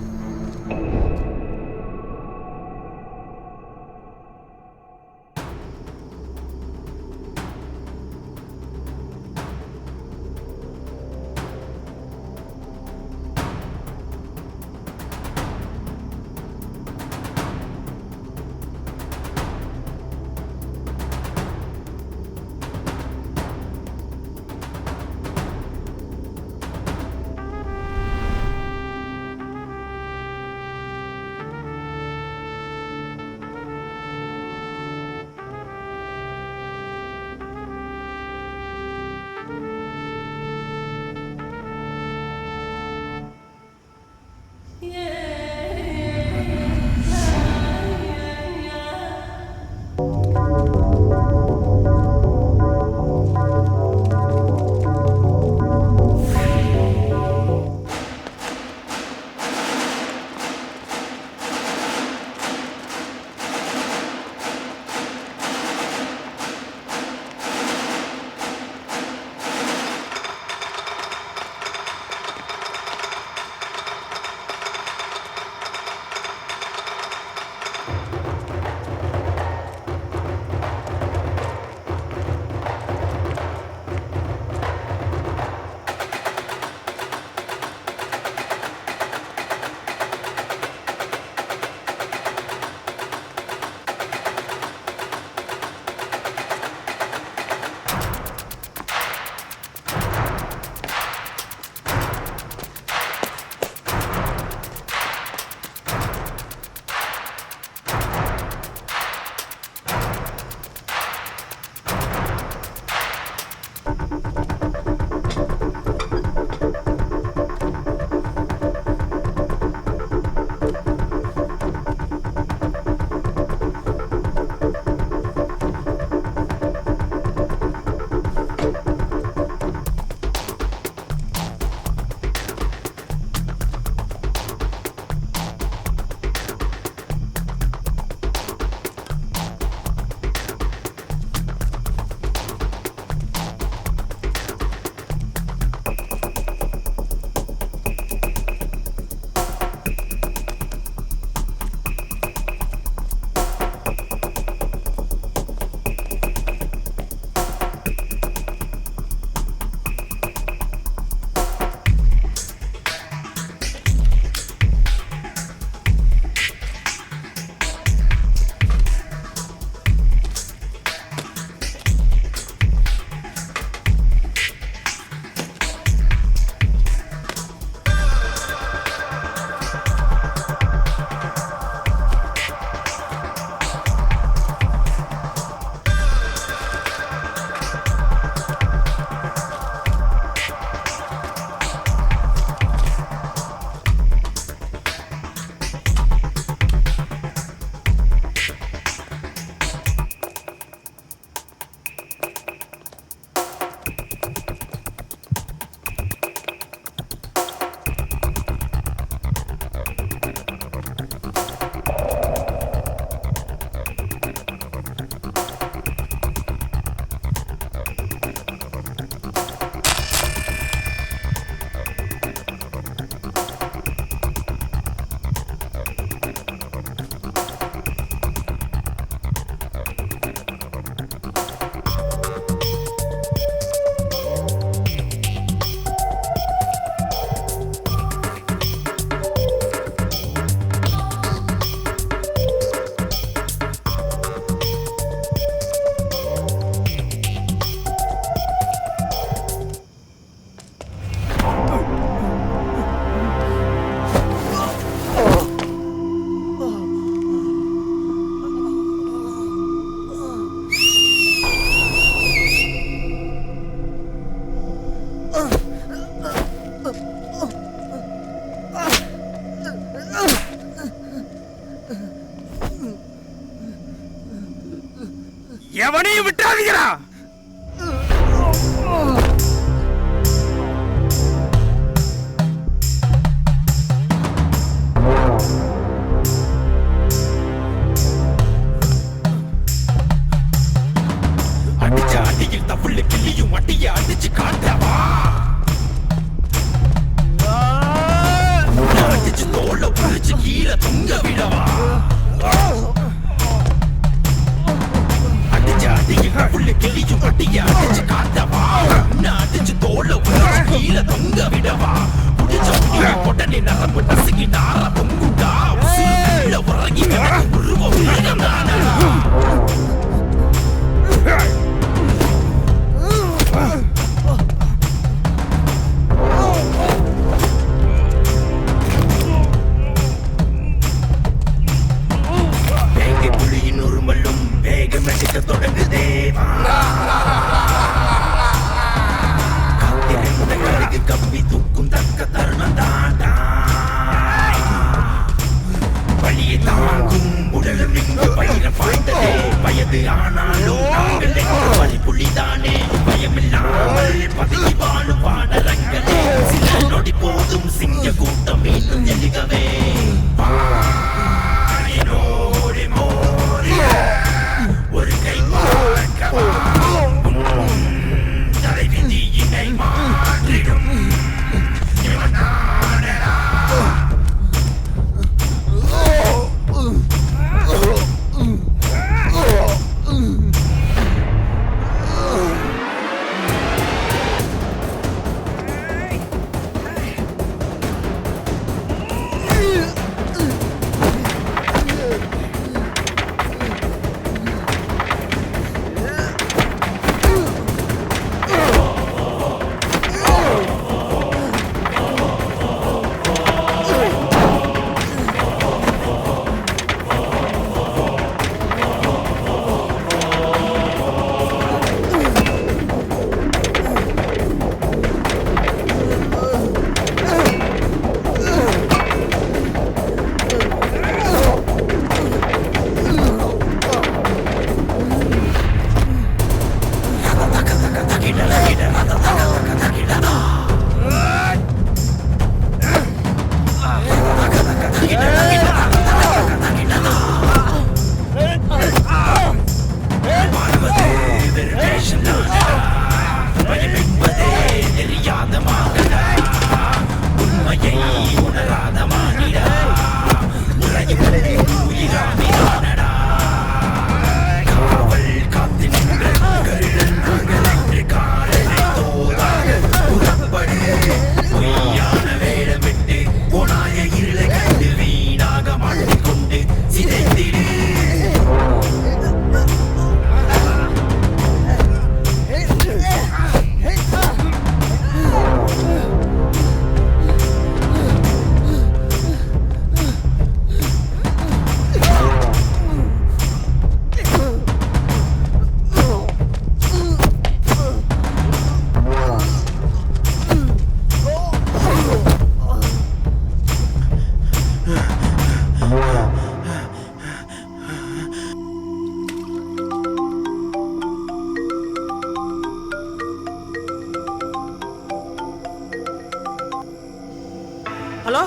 ஹலோ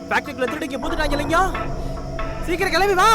ஃபேக்டரிக்குள்ள திருடிங்க பூத்துட்டாங்க இல்லைங்க சீக்கிரம் கிளம்பி வா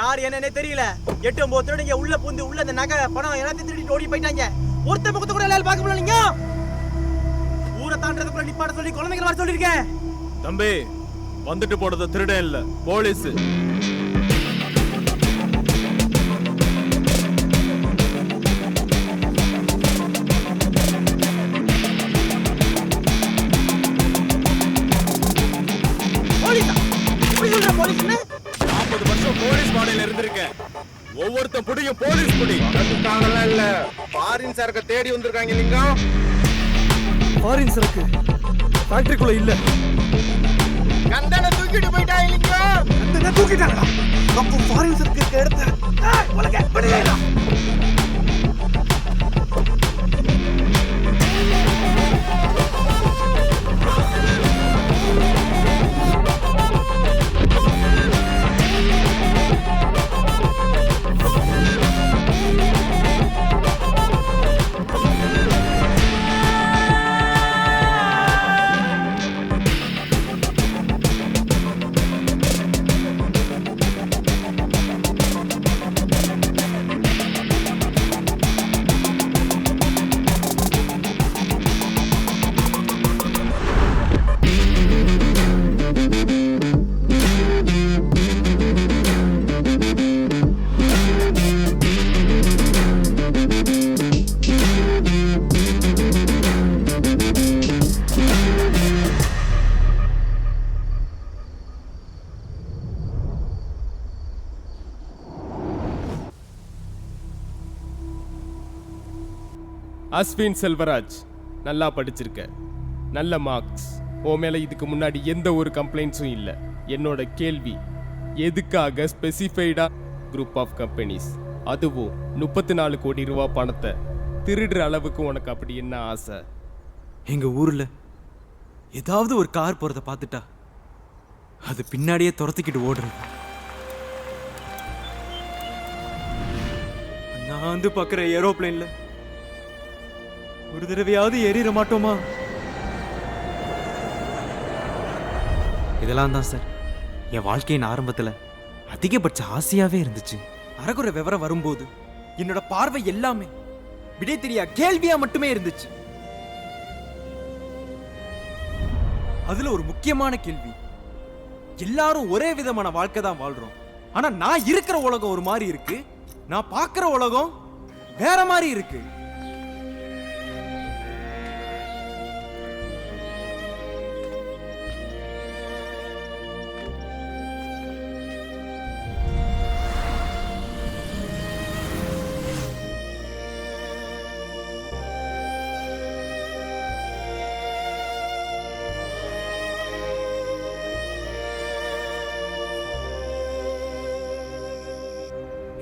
யார் என்னன்னே தெரியல. 8-9 திருடங்க உள்ள பூந்து உள்ள அந்த நகை பணம் எல்லாத்தையும் திருடிட்டு ஓடி போயிட்டாங்க. ஒருத்த முகத்தை கூட எல்லாரும் பார்க்க முடியலங்க. ஊரை தாண்டறதுக்குள்ள நிப்பாட சொல்லி குழந்தைகளை வர சொல்லிருக்கேன். தம்பி வந்துட்டு போறது திருடன் இல்ல, போலீஸ். ஒவ்வொருத்தன் புடியும் போலீஸ் புடி. இல்ல ஃபாரின் சரக்க தேடி வந்திருக்காங்க லிங்கம். ஃபாரின் சரக்கு ஃபேக்டரிக்குள்ள இல்ல. கந்தனை தூக்கிட்டு போயிட்டாங்க லிங்கம். கந்தனை தூக்கிட்டாங்களா? அப்போ ஃபாரின் சரக்கு இருக்க இடத்துல உலக பண்ணிடலாம். அஸ்வின் செல்வராஜ், நல்லா படிச்சிருக்க, நல்ல மார்க்ஸ். உன் மேலே இதுக்கு முன்னாடி எந்த ஒரு கம்ப்ளைண்ட்ஸும் இல்லை. என்னோட கேள்வி, எதுக்காக ஸ்பெசிஃபைடா குரூப் ஆஃப் கம்பெனிஸ், அதுவும் 34 கோடி ரூபா பணத்தை திருடுற அளவுக்கு உனக்கு அப்படி என்ன ஆசை? எங்க ஊர்ல ஏதாவது ஒரு கார் போறத பார்த்துட்டா அது பின்னாடியே துரத்திக்கிட்டு ஓடுறது. நான் வந்து பார்க்குற ஏரோப்ளைன்ல ஒரு தடவையாவது ஏறிட மாட்டோமா? இதெல்லாம் தான் சார் என் வாழ்க்கையின் ஆரம்பத்தில் அதிகபட்ச ஆசையாவே இருந்துச்சு. அறகுறை விவரம் வரும்போது என்னோட பார்வை எல்லாமே விடை தெரியா கேள்வியா மட்டுமே இருந்துச்சு. அதுல ஒரு முக்கியமான கேள்வி, எல்லாரும் ஒரே விதமான வாழ்க்கை தான் வாழ்றோம். ஆனா நான் இருக்கிற உலகம் ஒரு மாதிரி இருக்கு, நான் பார்க்கிற உலகம் வேற மாதிரி இருக்கு.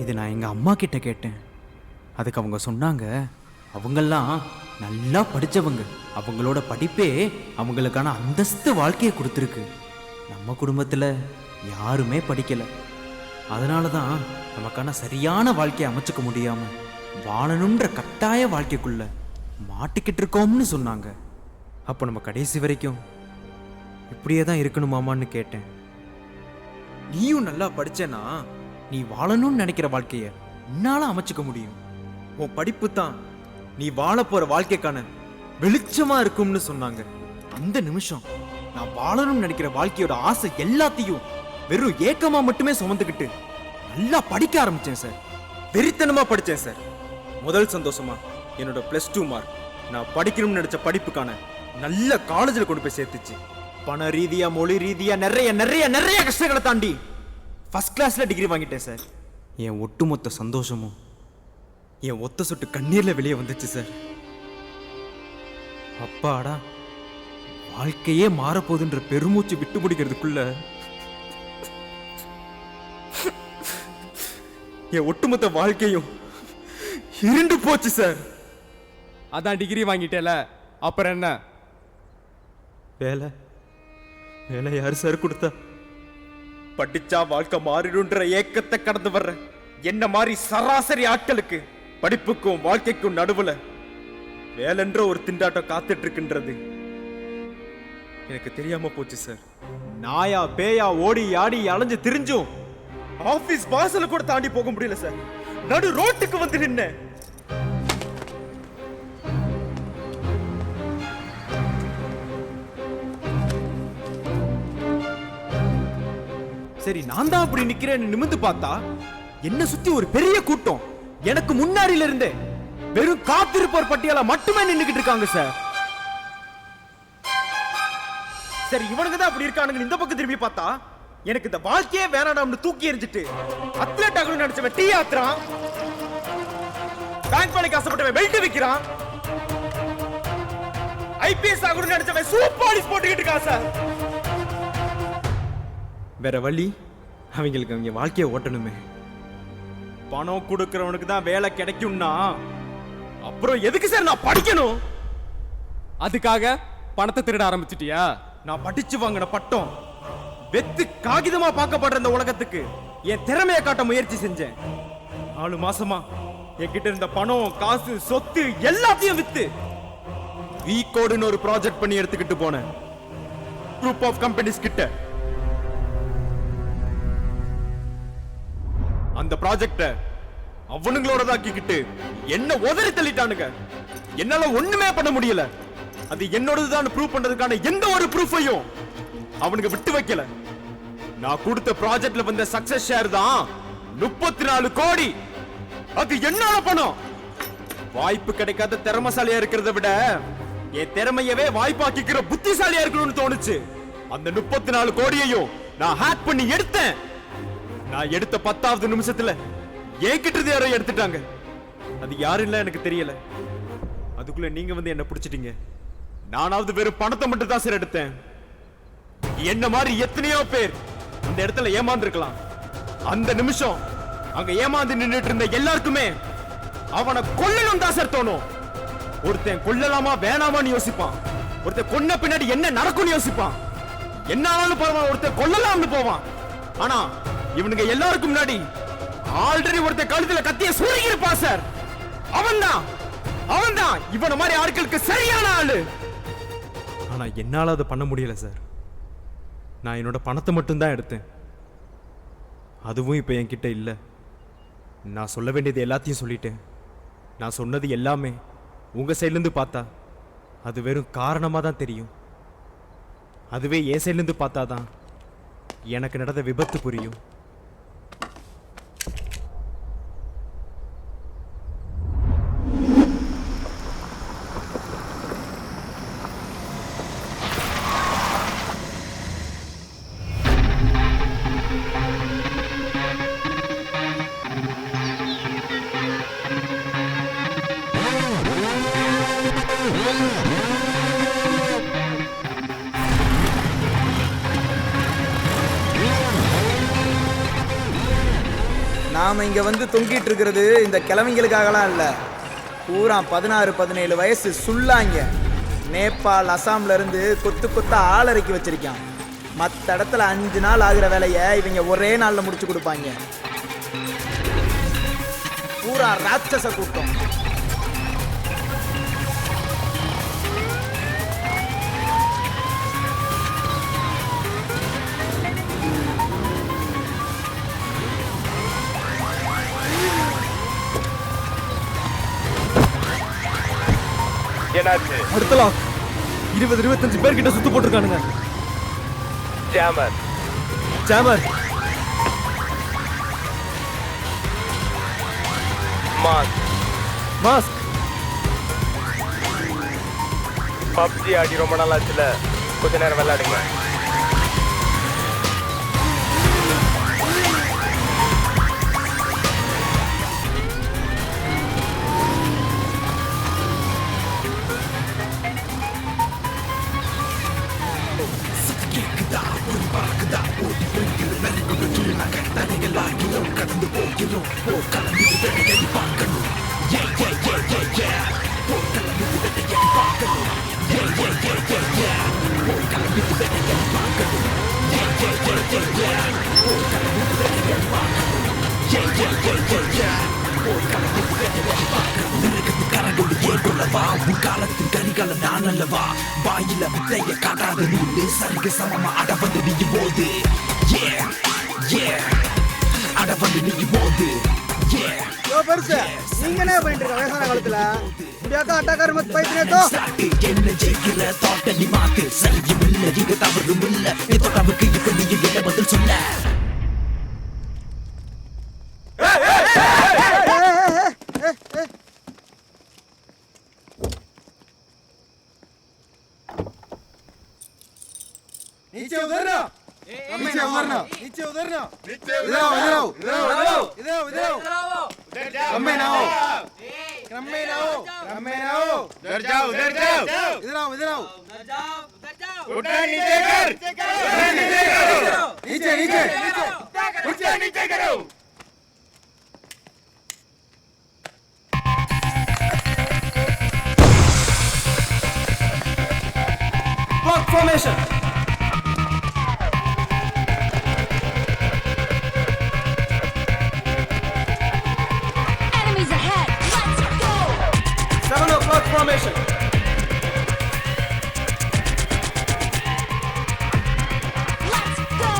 இது நான் எங்கள் அம்மா கிட்ட கேட்டேன். அதுக்கு அவங்க சொன்னாங்க, அவங்கெல்லாம் நல்லா படித்தவங்க, அவங்களோட படிப்பே அவங்களுக்கான அந்தஸ்து வாழ்க்கையை கொடுத்துருக்கு. நம்ம குடும்பத்தில் யாருமே படிக்கலை, அதனால தான் நமக்கான சரியான வாழ்க்கையை அமைச்சுக்க முடியாமல் வாழணுன்ற கட்டாய வாழ்க்கைக்குள்ள மாட்டிக்கிட்டு இருக்கோம்னு சொன்னாங்க. அப்போ நம்ம கடைசி வரைக்கும் இப்படியே தான் இருக்கணுமாமான்னு கேட்டேன். நீயும் நல்லா படிச்சேன்னா நீ வாழணும்னு நினைக்கிற வாழ்க்கைய உன்னால அமைச்சுக்க முடியும். உன் படிப்பு தான் நீ வாழ போற வாழ்க்கைக்கான வெளிச்சமா இருக்கும்னு சொன்னாங்க. அந்த நிமிஷம் நான் வாழணும்னு நினைக்கிற வாழ்க்கையோட ஆசை எல்லாத்தையும் வெறும் ஏக்கமா மட்டுமே சுமந்துக்கிட்டு நல்லா படிக்க ஆரம்பிச்சேன் சார். வெறித்தனமா படிச்சேன் சார். முதல் சந்தோஷமா என்னோட +2 மார்க் நான் படிக்கணும்னு நினைச்ச படிப்புக்கான நல்ல காலேஜில் கொண்டு போய் சேர்த்துச்சு. பண ரீதியா, மொழி ரீதியா நிறைய நிறைய நிறைய கஷ்டங்களை தாண்டி ஃபர்ஸ்ட் கிளாஸ்ல டிகிரி வாங்கிட்டேன் சார். என் ஒட்டுமொத்த சந்தோஷமும் என் ஒத்த சொட்டு கண்ணீர்ல வெளியே வந்துச்சு சார். அப்பாடா, வாழ்க்கையே மாறப்போகுதுன்ற பெருமூச்சு விட்டு முடிக்கிறதுக்குள்ள என் ஒட்டுமொத்த வாழ்க்கையும் இருண்டு போச்சு சார். அதான் டிகிரி வாங்கிட்டேல, அப்புறம் என்ன? வேலை வேலை யாரு சார் கொடுத்தா? படிச்சா வாழ்க்கை மாறிடுன்ற ஏக்கத்தை கடந்து வர்ற என்ன மாதிரி சராசரி ஆட்களுக்கு படிப்புக்கும் வாழ்க்கைக்கும் நடுவுல வேலைன்ற ஒரு திண்டாட்டம் காத்துட்டு இருக்குன்றது எனக்கு தெரியாம போச்சு சார். நாயா பேயா ஓடி ஆடி அலைஞ்சு திரிஞ்சும் ஆபீஸ் வாசல கூட தாண்டி போக முடியல சார். நடு ரோட்டுக்கு வந்து நின்னேன். சரி, நான் தான் அப்படி நிக்கிறேன்னு நிமிந்து பார்த்தா என்ன சுத்தி ஒரு பெரிய கூட்டம். எனக்கு முன்னாடியில இருந்தே வெறும் காத்திருப்போர் பட்டியலா மட்டுமே நின்னுக்கிட்டு இருக்காங்க சார். சரி, இவனுங்க தான் அப்படி இருக்கானுங்க. இந்த பக்கம் திரும்பி பார்த்தா எனக்கு இந்த வாழ்க்கையே வேணாம்னு தூக்கி எறிஞ்சிட்டு அத்லெட் ஆகணும்னு நினைச்சவன் டீ ஆத்துறான், பேங்க் வேலைக்கு ஆசைப்பட்டவன் பெல்ட் விக்கிறான், ஐபிஎஸ் ஆகணும்னு நினைச்சவன் சூப் பாலிஷ் போட்டுக்கிட்டு இருக்கான் சார். வேற வழி, அவங்களுக்கு அவங்க வாழ்க்கையை ஓட்டணுமே. பணம் கொடுக்கறவனுக்கு தான் வேலை கிடைக்கும்னா அப்புறம் எதுக்கு சார் நான் படிக்கணும்? அதுக்காக பணத்தை திருட ஆரம்பிச்சிட்டியா? நான் படிச்சு வாங்கின பட்டம் வெத்து காகிதமா பார்க்கப்படுற இந்த உலகத்துக்கு என் திறமையை காட்ட முயற்சி செஞ்சேன். 4 மாசமா என்கிட்ட இருந்த பணம், காசு, சொத்து எல்லாத்தையும் வித்து வீகோடுன்னு ஒரு ப்ராஜெக்ட் பண்ணி எடுத்துக்கிட்டு போனேன். குரூப் ஆஃப் கம்பெனிஸ் கிட்ட அந்த ப்ராஜெக்ட அவனுங்களோடதாக்கிக்கிட்டு என்ன உதறி தள்ளிட்டானுங்க. என்னால ஒண்ணுமே பண்ண முடியல. அது என்னோடதுதான் ப்ரூவ் பண்றதுக்கான எந்த ஒரு ப்ரூஃபையும் அவனுக்கு விட்டு வைக்கல. நான் கொடுத்த ப்ராஜெக்ட்ல வந்த சக்சஸ் ஷேர் தான் 34 கோடி. அது என்னோட பணம். வாய்ப்பு கிடைக்காத திறமைசாலியா இருக்கிறத விட என் திறமையவே வாய்ப்பாக்கிக்கிற புத்திசாலியா இருக்கணும்னு தோணுச்சு. அந்த 34 கோடியையும் நான் ஹேக் பண்ணி எடுத்தேன். நான் எடுத்த 10வது நிமிஷத்துல ஏங்கிட்டது யாரோ எடுத்துட்டாங்க. அது யாரும் இல்ல எனக்கு தெரியல. அதுக்குள்ள நீங்க வந்து என்ன பிடிச்சிட்டீங்க. நானாவது வெறும் பணத்தை மட்டும் தான் சார் எடுத்தேன். என்ன மாதிரி எத்தனையோ பேர் அந்த இடத்துல ஏமாந்துருக்கலாம். அந்த நிமிஷம் அங்க ஏமாந்து நின்னுட்டு இருந்த எல்லாருக்குமே அவனை கொல்லணும் தான் சார் தோணும். ஒருத்தன் கொல்லலாமா வேணாமான்னு யோசிப்பான். ஒருத்தன் கொன்ன பின்னாடி என்ன நடக்கும்னு யோசிப்பான். என்ன ஆனாலும் பரவாயில்ல, ஒருத்தன் கொல்லலாம்னு போவான். ஆனா இவனுங்க எல்லாருக்கும் முன்னாடி ஆல்ரெடி ஒருத்தன் கழுத்துல கத்திய சூரியன் இருப்பான் சார். அவன்தான் இவன மாதிரி ஆட்களுக்கு சரியான ஆளு. ஆனா என்னால அதை பண்ண முடியல சார். நான் என்னோட பணத்தை மட்டும் தான் எடுத்தேன். அதுவும் இப்ப என்கிட்ட இல்ல. நான் சொல்ல வேண்டியது எல்லாத்தையும் சொல்லிட்டேன். நான் சொன்னது எல்லாமே உங்க சைட்ல இருந்து பார்த்தா அது வெறும் காரணமா தான் தெரியும். அதுவே என் சைட்ல இருந்து பார்த்தாதான் எனக்கு நடந்த விபத்து புரியும். நாம இங்க வந்து தொங்கிட்டு இருக்கிறது இந்த கிழமைங்களுக்காகலாம் இல்ல. பூரா 16-17 வயசு சுள்ளாங்க நேபாள், அசாம்ல இருந்து கொத்து கொத்தா ஆளறைக்கி வச்சிருக்கான். மற்ற இடத்துல 5 நாள் ஆகுற வேலையை இவங்க ஒரே நாள்ல முடிச்சு கொடுப்பாங்க. பூரா ராட்சச கூட்டம். என்னாச்சு? அடுத்தலாம் 20-25 பேர் கிட்ட சுத்து போட்டிருக்கானுங்க. ஜாமர் மாஸ்க் பப்ஜி ஆடி ரொம்ப நாள் ஆச்சுல, கொஞ்ச நேரம் விளையாடுங்க. காலத்தின் கனிகள நான் அல்லவா, வாயில வித்தைய காட்டாத நூலு சரிக்கு சமமா அடவந்து நீயும் போது. அட வந்து நீ மோது யோ பெருசு நீங்க என்ன பண்ணிட்டு இருக்க வயசான காலத்துல இப்படியாக்கா அட்டாக்கார மத் பைத்தினே தோ என்ன ஜெயிக்கிற தாட்ட நீ மாத்து சரியும் இல்ல இது தவறும் இல்ல நீ தொடர்புக்கு இப்ப நீ என்ன பதில் சொல்ல नीचे उधरना नीचे उधरना नीचे उधरना इधर आओ इधर आओ इधर आओ इधर आओ इधर आओ क्रम में ना हो क्रम में ना हो क्रम में ना हो उधर जाओ इधर आओ इधर आओ उठा नीचे कर नीचे नीचे नीचे नीचे करो Block formation. Enemies ahead. Let's go. 7 o'clock formation. Let's go.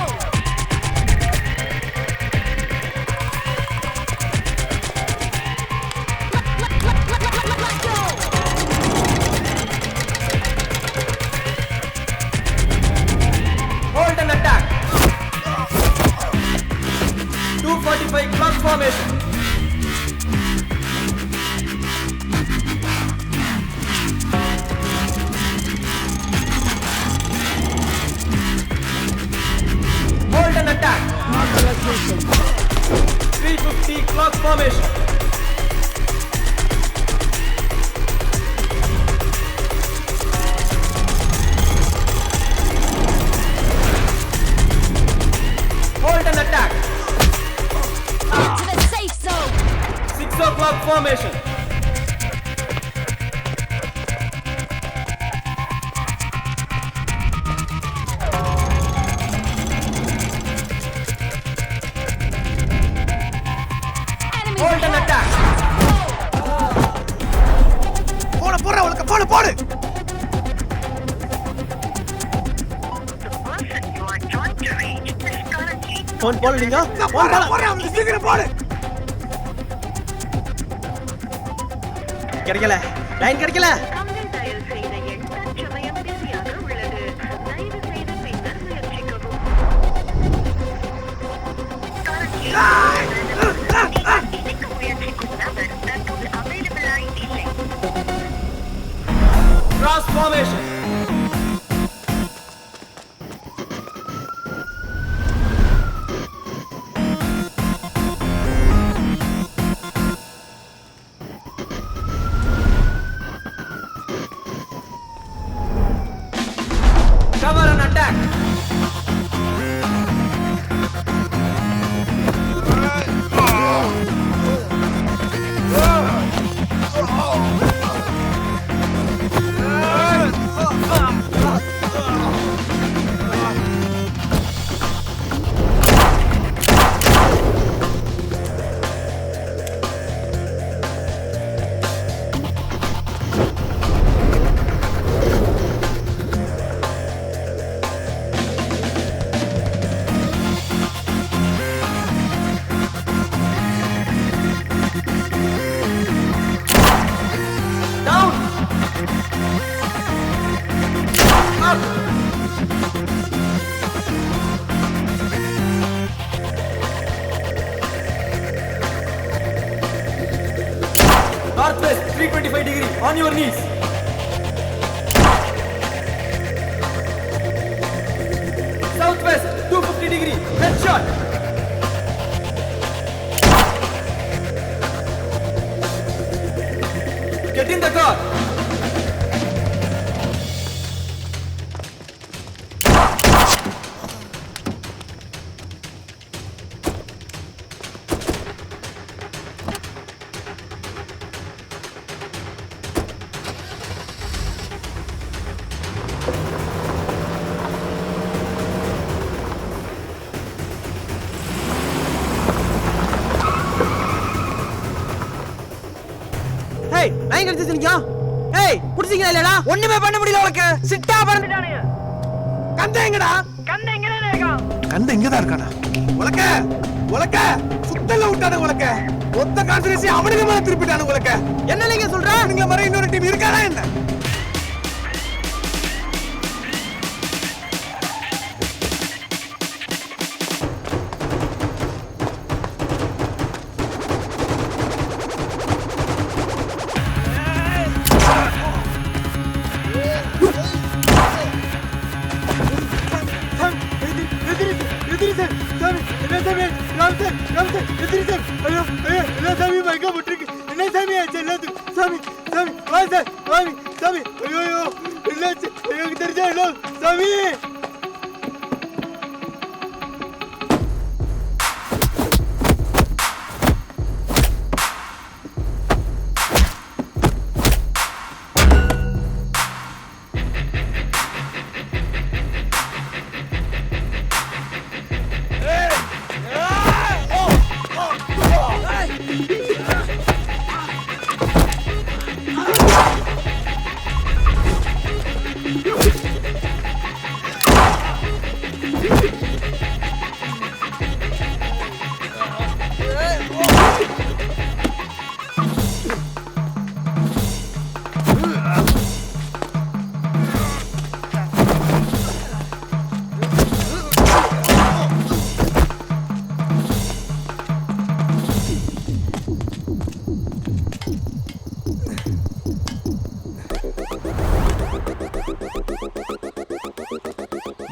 Let's go. Hold and attack. 245 block formation. Hold and attack. 350 clock formation. Hold and attack. Get to the safe zone. 6 o'clock formation. Hold and attack. போடு உலக போடு போன் போடுறீங்க போன் போடு சீக்கிரம் போடு கிடைக்கல லைன் கிடைக்கல Cross formation. Cover and attack. Down. Up. Northwest 325 degree on your knees. Southwest 250 degree headshot. Get in the car. Hey, line கிடைச்சிருக்கீங்க. Hey, புடிச்சீங்களா இல்லடா? ஒண்ணுமே பண்ண முடியல உனக்கு. சிட்டா பறந்துட்டானுங்க. கந்த எங்கடா? கந்த எங்கடா இருக்கான்? கந்த இங்க தான் இருக்கானா உலக உலக்க சுத்தல விட்டானு உலக்க மொத்த கான்சன்ட்ரேஷன் அவனுக்கு மேல திருப்பிட்டானு உலக்க என்ன நீங்க சொல்ற நீங்க மற இன்னொரு டீம் இருக்காரா என்ன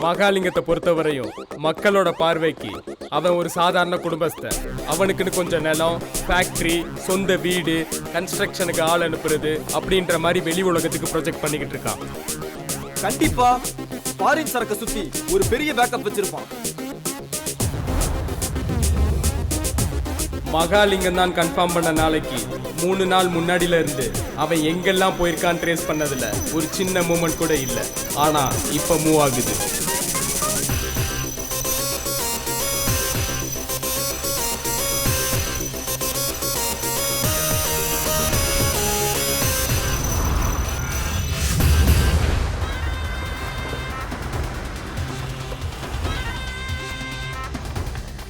மகாலிங்கத்தை பொறுத்தவரையும் மக்களோட பார்வைக்கு அவன் ஒரு சாதாரண குடும்பஸ்தன். அவனுக்குன்னு கொஞ்சம் நிலம், ஃபேக்டரி, சொந்த வீடு, கன்ஸ்ட்ரக்ஷனுக்கு ஆள் அனுப்புறது அப்படின்ற மாதிரி வெளி உலகத்துக்கு ப்ரொஜெக்ட் பண்ணிக்கிட்டு இருக்கான். கண்டிப்பா ஃபாரின் சரக்கு சுத்தி ஒரு பெரிய பேக்கப் வச்சிருப்பான். மகாலிங்கம் தான் கன்ஃபார்ம் பண்ண நாளைக்கு 3 நாள் முன்னாடில இருந்து அவன் எங்கெல்லாம் போயிருக்கான் ட்ரேஸ் பண்ணதுல ஒரு சின்ன மூமெண்ட் கூட இல்லை. ஆனா இப்ப மூவ் ஆகுது.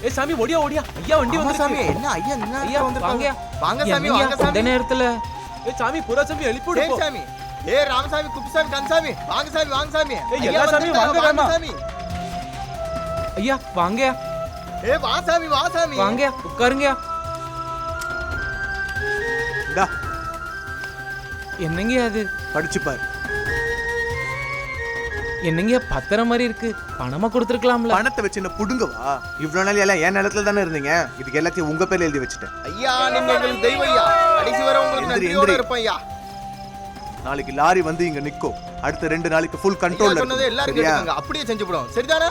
ஏ சாமி ஓடியா ஓடியா ஐயா வண்டி வந்து சாமி என்ன ஐயா என்ன ஐயா வந்திருக்காங்க வாங்க சாமி என்னய்யா, வாங்க சாமி இந்த நேரத்துல ஏ சாமி புரா சாமி எழுப்பி விடு போ. சாமி ஏ ராமசாமி குப்புசாமி கன்சாமி வாங்க சாமி ஏய் எல்லா சாமி வாங்க வேமா சாமி ஐயா வாங்க ஏ வா சாமி வாங்க உட்காருங்க. டா என்னங்க அது படிச்சு பாரு. என்னங்க பத்திரம் மாதிரி இருக்கு, பணமா கொடுத்துருக்கலாம்ல. பணத்தை வச்சு என்ன புடுங்கவா? இவ்வளவு நாள் எல்லாம் என் நிலத்துல தானே இருந்தீங்க. இதுக்கு எல்லாத்தையும் உங்க பேர்ல எழுதி வச்சுட்டேன். ஐயா நீங்க எங்களுக்கு தெய்வம் ஐயா. கடைசி வரை உங்களுக்கு நன்றியோட இருப்பேன் ஐயா. நாளைக்கு லாரி வந்து இங்க நிக்கும். அடுத்த 2 நாளைக்கு ஃபுல் கண்ட்ரோல்ல சொன்னது இருக்கும். எல்லாரும் கேட்டுங்க, அப்படியே செஞ்சு போடுவோம். சரிதானே?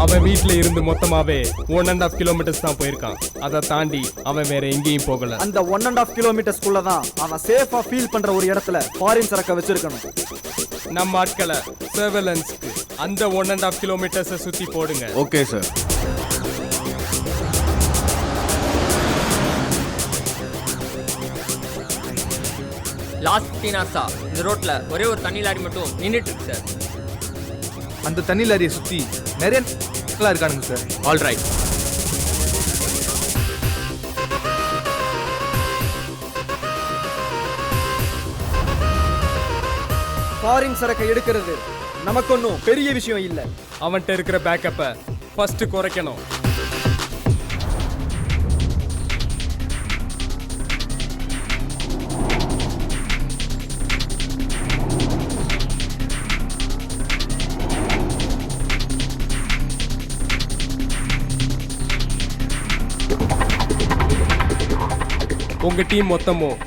அவன் வீட்டுல இருந்து மொத்தமாவே 1.5 கிலோமீட்டர்ஸ் தான் போயிருக்கான். அதை தாண்டி அவன் வேற எங்கேயும் போகல. அந்த 1.5 கிலோமீட்டர்ஸ்குள்ள தான் அவன் சேஃபா ஃபீல் பண்ற ஒரு இடத்துல ஃபாரின் சரக்க வச்சிருக்கணும். நம்ம ஆட்களை சர்வேலன்ஸ்க்கு அந்த 1.5 கிலோமீட்டர்ஸை சுத்தி போடுங்க. Okay sir. லாஸ்ட் 15 hours-ஆ இந்த ரோட்ல ஒரே ஒரு தண்ணி லாரி மட்டும் நின்றுட்டு இருக்கு சார். அந்த தண்ணி லாரியை சுத்தி நிறைய இருக்கானுங்க சார். All right. ஃபாரின் சரக்கை எடுக்கிறது நமக்கு ஒன்றும் பெரிய விஷயம் இல்லை. அவன்கிட்ட இருக்கிற பேக்கப்பை ஃபர்ஸ்ட் குறைக்கணும். உங்க டீம் மொத்தமும்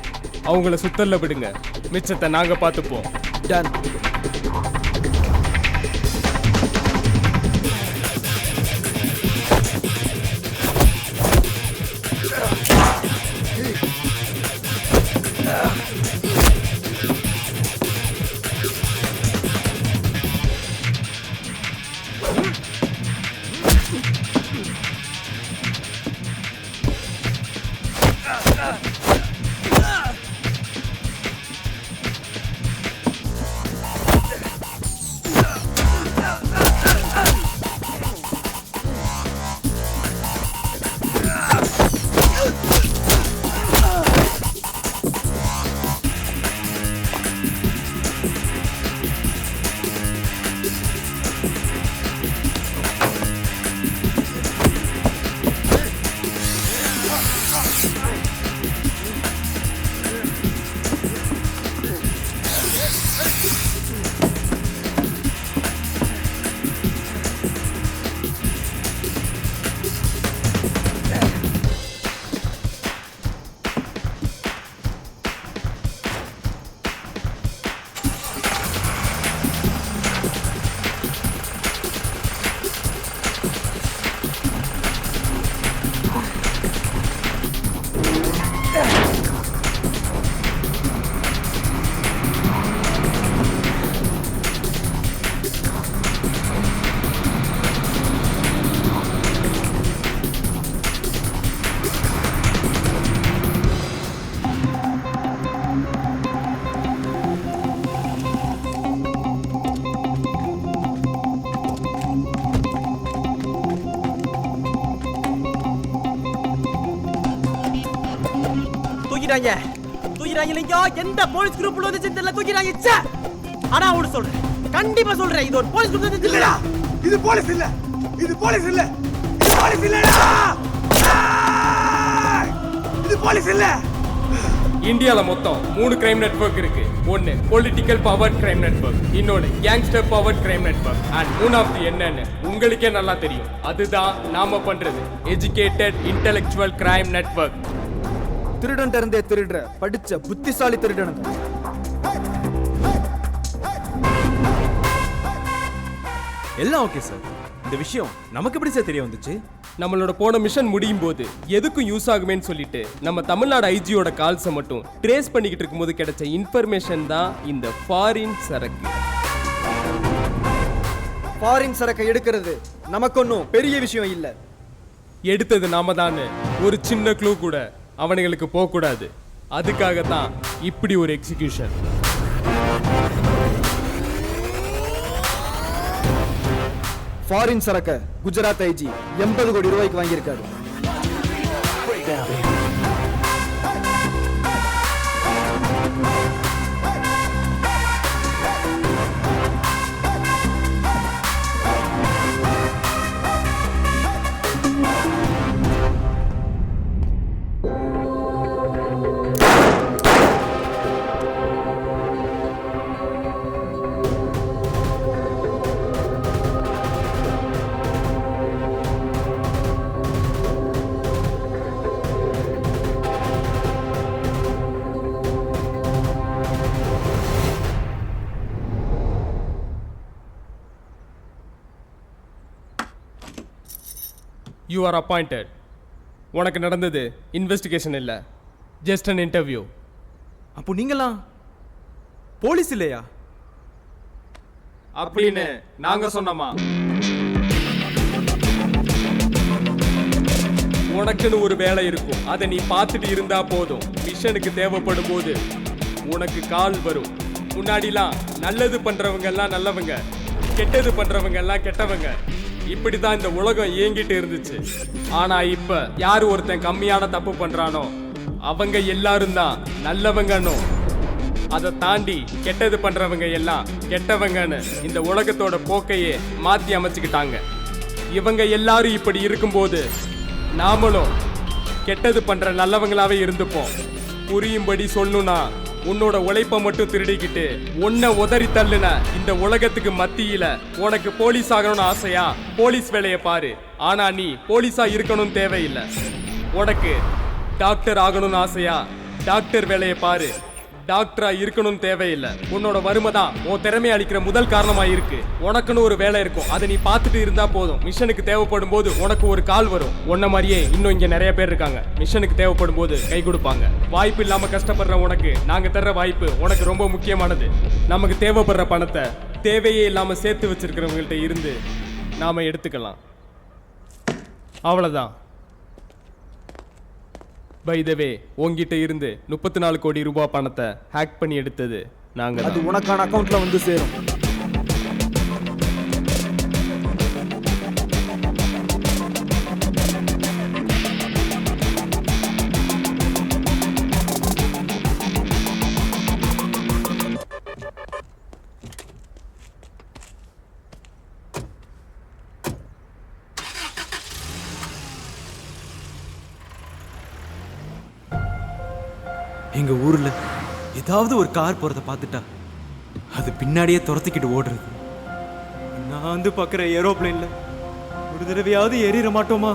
அவங்கள சுத்தல்ல விடுங்க. மிச்சத்தை நாங்க பார்த்துப்போம். டன். தூக்கிட்டாங்க லிங்கம். எந்த போலீஸ் குரூப்ல வந்து தெரியல, தூக்கிட்டாங்க. ச்சே. ஆனா ஒன்னு சொல்றேன், கண்டிப்பா சொல்றேன், இது ஒரு போலீஸ் குரூப் இல்லடா. இது போலீஸ் இல்ல, இது போலீஸ் இல்ல, இது போலீஸ் இல்லடா. இது போலீஸ் இல்ல. இந்தியால மொத்தம் 3 கிரைம் நெட்வொர்க் இருக்கு. ஒன்னு பொலிட்டிக்கல் பவர் கிரைம் நெட்வொர்க், இன்னொன்னு gangster power crime network, and மூணாவது என்னன்னு உங்களுக்கே நல்லா தெரியும். அதுதான் நாம பண்றது எஜுகேட்டட் இன்டெலெக்சுவல் கிரைம் நெட்வொர்க். திருடன் இருந்தே திருடுற படிச்ச புத்திசாலி திருடனுங்க. எல்லாம் ஓகே சார். இந்த விஷயம் நமக்கு எப்படி சார் தெரிய வந்துச்சு? நம்மளோட போன மிஷன் முடியும் போது எதுக்கும் யூஸ் ஆகுமேன்னு சொல்லிட்டு நம்ம தமிழ்நாடு ஐஜியோட கால்ஸை மட்டும் ட்ரேஸ் பண்ணிக்கிட்டு இருக்கும்போது கிடைச்ச இன்ஃபர்மேஷன் தான் இந்த ஃபாரின் சரக்கு. ஃபாரின் சரக்கை எடுக்கிறது நமக்கு ஒன்றும் பெரிய விஷயம் இல்ல. எடுத்தது நாம தானே ஒரு சின்ன க்ளூ கூட அவனுங்களுக்கு போக கூடாது. அதுக்காக தான் இப்படி ஒரு எக்ஸிகியூஷன். ஃபாரின் சரக்க குஜராத் ஐஜி 80 கோடி ரூபாய்க்கு வாங்கியிருக்காரு. You are appointed. உனக்கு நடந்தது இன்வெஸ்டிகேஷன் இல்லை, ஜஸ்ட் அன் இன்டர்வியூ. அப்போ நீங்களாம் போலீஸ் இல்லையா அப்படின்னு நாங்க சொன்னோமா? உனக்குன்னு ஒரு வேலை இருக்கும், அதை நீ பார்த்துட்டு இருந்தா போதும். மிஷனுக்கு தேவைப்படும் போது உனக்கு கால் வரும். முன்னாடிலாம் நல்லது பண்றவங்க எல்லாம் நல்லவங்க, கெட்டது பண்றவங்க எல்லாம் கெட்டவங்க. இப்படிதான் இந்த உலகம் இயங்கிட்டு இருந்துச்சு. ஆனா இப்ப யாரு ஒருத்தன் கம்மியான தப்பு பண்றானோ அவங்க எல்லாரும் தான் நல்லவங்கன்னு, அதை தாண்டி கெட்டது பண்றவங்க எல்லாம் கெட்டவங்கன்னு இந்த உலகத்தோட போக்கையே மாத்தி அமைச்சுக்கிட்டாங்க. இவங்க எல்லாரும் இப்படி இருக்கும்போது நாமளும் கெட்டது பண்ற நல்லவங்களாவே இருந்துப்போம். புரியும்படி சொல்லணும்னா, உன்னோட உழைப்பை மட்டும் திருடிக்கிட்டு உன்னை உதறி தள்ளுன இந்த உலகத்துக்கு மத்தியில உனக்கு போலீஸ் ஆகணும்னு ஆசையா? போலீஸ் வேலையை பாரு. ஆனா நீ போலீஸா இருக்கணும்னு தேவையில்லை. உனக்கு டாக்டர் ஆகணும்னு ஆசையா? டாக்டர் வேலையை பாரு. டாக்டரா இருக்கணும்னு தேவையில்லை. உன்னோட வறுமை தான் உன் திறமையை அளிக்கிற முதல் காரணமா இருக்கு. உனக்குன்னு ஒரு வேலை இருக்கும், அதை நீ பார்த்துட்டு இருந்தா போதும். மிஷனுக்கு தேவைப்படும் போது உனக்கு ஒரு கால் வரும். உன்ன மாதிரியே இன்னும் இங்க நிறைய பேர் இருக்காங்க, மிஷனுக்கு தேவைப்படும் போது கை கொடுப்பாங்க. வாய்ப்பு இல்லாம கஷ்டப்படுற உனக்கு நாங்க தர்ற வாய்ப்பு உனக்கு ரொம்ப முக்கியமானது. நமக்கு தேவைப்படுற பணத்தை தேவையே இல்லாம சேர்த்து வச்சிருக்கிறவங்கள்ட்ட இருந்து நாம எடுத்துக்கலாம். அவ்வளவுதான். பை த வே, உங்ககிட்ட இருந்து 34 கோடி ரூபாய் பணத்தை ஹேக் பண்ணி எடுத்தது நாங்க. அது உனக்கான அக்கவுண்ட்ல வந்து சேரும். எங்க ஊர்ல ஏதாவது ஒரு கார் போறத பார்த்துட்டா அது பின்னாடியே துரத்திக்கிட்டு ஓடுறது. நான் வந்து பார்க்குற ஏரோப்ளேன்ல ஒரு தடவையாவது ஏறிட மாட்டோமா?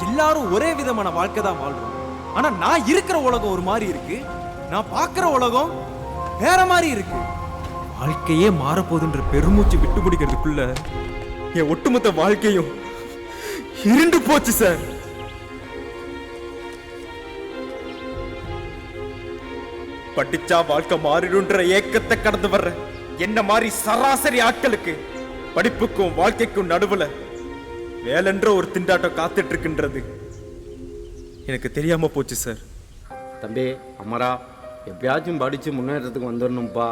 எல்லாரும் ஒரே விதமான வாழ்க்கை தான் வாழ்றோம். ஆனா நான் இருக்கிற உலகம் ஒரு மாதிரி இருக்கு, நான் பார்க்குற உலகம் வேற மாதிரி இருக்கு. வாழ்க்கையே மாறப்போகுதுன்ற பெருமூச்சு விட்டு பிடிக்கிறதுக்குள்ள என் ஒட்டுமொத்த வாழ்க்கையும் இருண்டு போச்சு சார். படிச்சா வாழ்க்கை மாறிடுன்ற ஏக்கத்தை கடந்து வர்ற என்ன மாதிரி சராசரி ஆட்களுக்கு படிப்புக்கும் வாழ்க்கைக்கும் நடுவுல வேலைன்ற ஒரு திண்டாட்டம் காத்துட்டு இருக்குன்றது எனக்கு தெரியாம போச்சு சார். தம்பி அமரா, எப்பயாச்சும் படித்து முன்னேற்றத்துக்கு வந்துடணும்ப்பா.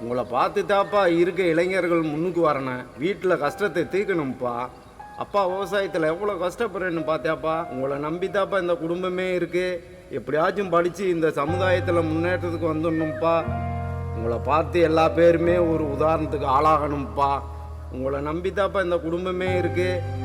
உங்களை பார்த்து தாப்பா இருக்க இளைஞர்கள் முன்னுக்கு வரணும். வீட்டில் கஷ்டத்தை தீர்க்கணும்ப்பா. அப்பா விவசாயத்தில் எவ்வளோ கஷ்டப்படுறேன்னு பார்த்தியாப்பா. உங்களை நம்பி தாப்பா இந்த குடும்பமே இருக்குது. எப்படியாச்சும் படித்து இந்த சமுதாயத்தில் முன்னேற்றத்துக்கு வந்துடணும்ப்பா. உங்களை பார்த்து எல்லா பேருமே ஒரு உதாரணத்துக்கு ஆளாகணும்ப்பா. உங்களை நம்பித்தாப்பா இந்த குடும்பமே இருக்குது.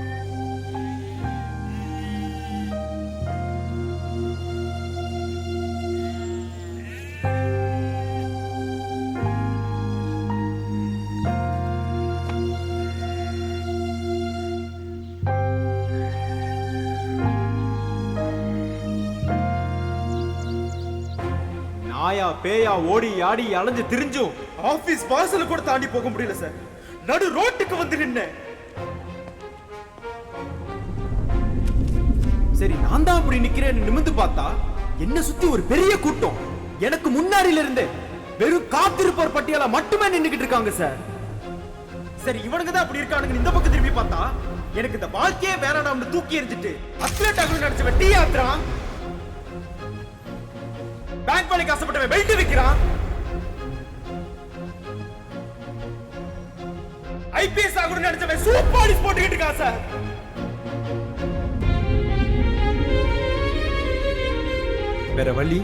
நாயா பேயா ஓடி ஆடி அலைஞ்சு திரிஞ்சும் ஆபீஸ் வாசல கூட தாண்டி போக முடியல சார். நடு ரோட்டுக்கு வந்து நின்னேன். சரி நான் தான் அப்படி நிக்கிறேன்னு நிமிந்து பார்த்தா என்ன சுத்தி ஒரு பெரிய கூட்டம். எனக்கு முன்னாடியில இருந்து வெறும் காத்திருப்போர் பட்டியலா மட்டுமே நின்னுகிட்டு இருக்காங்க சார். சரி இவனுங்க தான் அப்படி இருக்கானுங்க. இந்த பக்கம் திரும்பி பார்த்தா எனக்கு இந்த வாழ்க்கையே வேணாம்னு தூக்கி எறிஞ்சிட்டு அத்லெட் ஆகணும்னு நினைச்சவன் டீ ஆத்துறான். பேங்க் வேலைக்கு ஆசைப்பட்டவன் பெல்ட் விக்கிறான். ஐபிஎஸ் ஆகணும்னு நினைச்சவன் சூப் பாலிஷ் போட்டுக்கிட்டு இருக்கான் சார். வேற வழி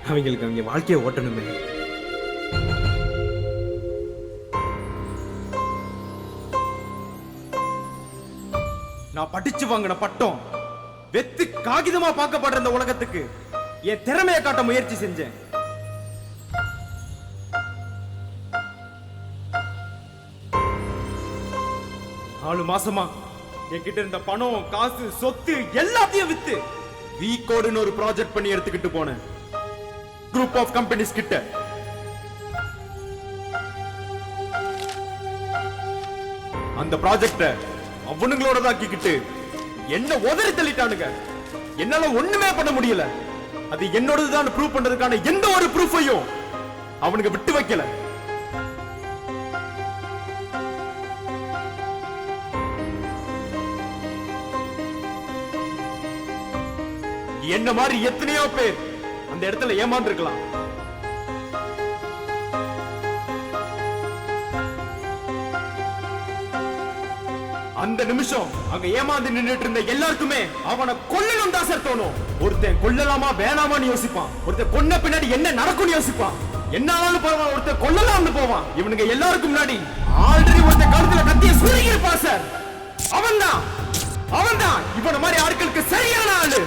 அவங்களுக்கு அவங்க வாழ்க்கையை ஓட்டணுமே. நான் படிச்சு வாங்கின பட்டம் வெத்து காகிதமா பார்க்கப்படுற இந்த உலகத்துக்கு என் திறமையை காட்ட முயற்சி செஞ்சேன். 4 மாசமா என்கிட்ட இருந்த பணம் காசு சொத்து எல்லாத்தையும் வித்து வி கோடுன்னு ஒரு ப்ராஜெக்ட் பண்ணி எடுத்துக்கிட்டு போனேன் குரூப் ஆஃப் கம்பெனிஸ் கிட்ட. அந்த ப்ராஜெக்ட அவனுங்களோட தாக்கிக்கிட்டு என்ன உதறி தள்ளிட்டானுங்க. என்னால ஒண்ணுமே பண்ண முடியல. அது என்னோடதுதான் ப்ரூவ் பண்றதுக்கான எந்த ஒரு ப்ரூஃபையும் அவனுக்கு விட்டு வைக்கல. என்ன மாதிரி எத்தனையோ பேர் அந்த இடத்துல ஏமாந்துருக்கலாம். அந்த நிமிஷம் அங்க ஏமாந்து நின்னுட்டு இருந்த எல்லாருக்குமே அவனை கொல்லணும் தான் சார் தோணும். ஒருத்தன் கொல்லலாமா வேணாமான்னு யோசிப்பான். ஒருத்தன் கொன்ன பின்னாடி என்ன நடக்கும்னு யோசிப்பான். என்ன ஆனாலும் பரவாயில்ல ஒருத்தன் கொல்லலாம்னு போவான். இவனுங்க எல்லாருக்கும் முன்னாடி ஆல்ரெடி ஒருத்தன் கழுத்துல கத்திய சுருகி இருப்பான் சார். அவன்தான் இவன மாதிரி ஆட்களுக்கு சரியான ஆளு.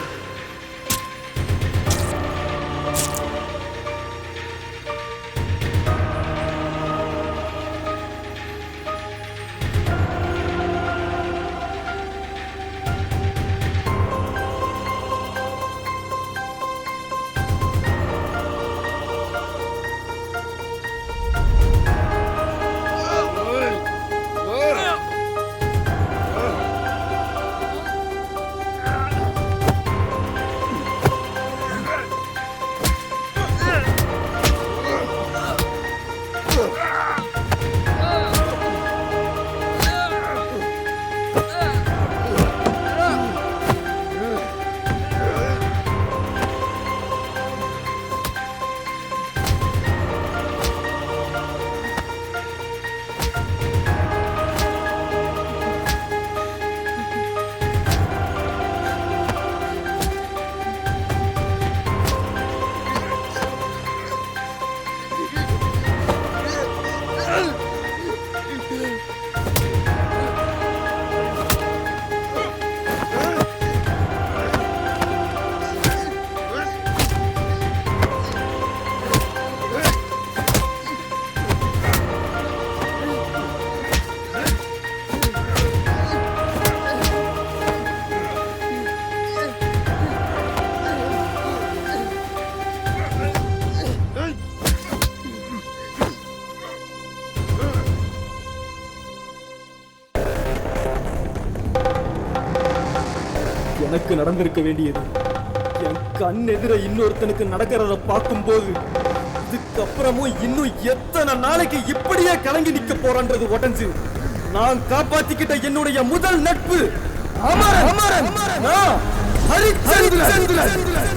எனக்கு நடந்திருக்க வேண்டியது என் கண் எதிர இன்னொருத்தனுக்கு நடக்கிறத பார்க்கும்போது இதுக்கப்புறமும் இன்னும் எத்தனை நாளைக்கு இப்படியே கலங்கி நிக்க போறன்றது உடஞ்சு நான் காப்பாத்திக்கிட்ட என்னுடைய முதல் நட்பு அமரன் ஹரிச்சந்திரன்.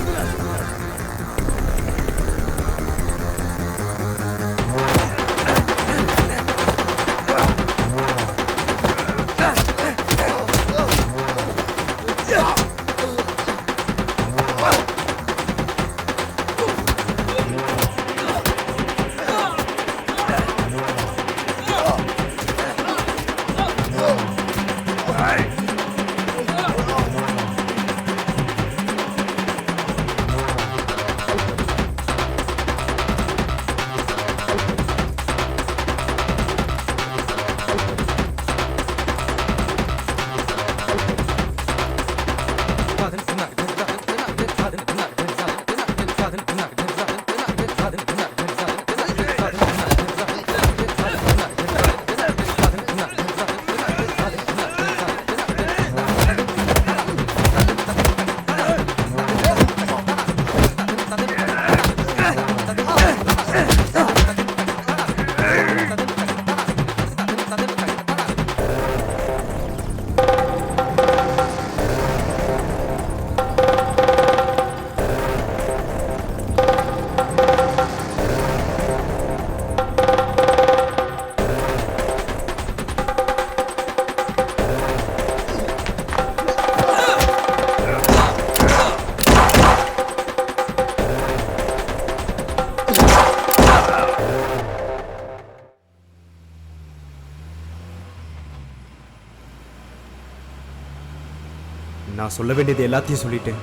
நான் சொல்ல வேண்டியது எல்லாத்தையும் சொல்லிட்டேன்.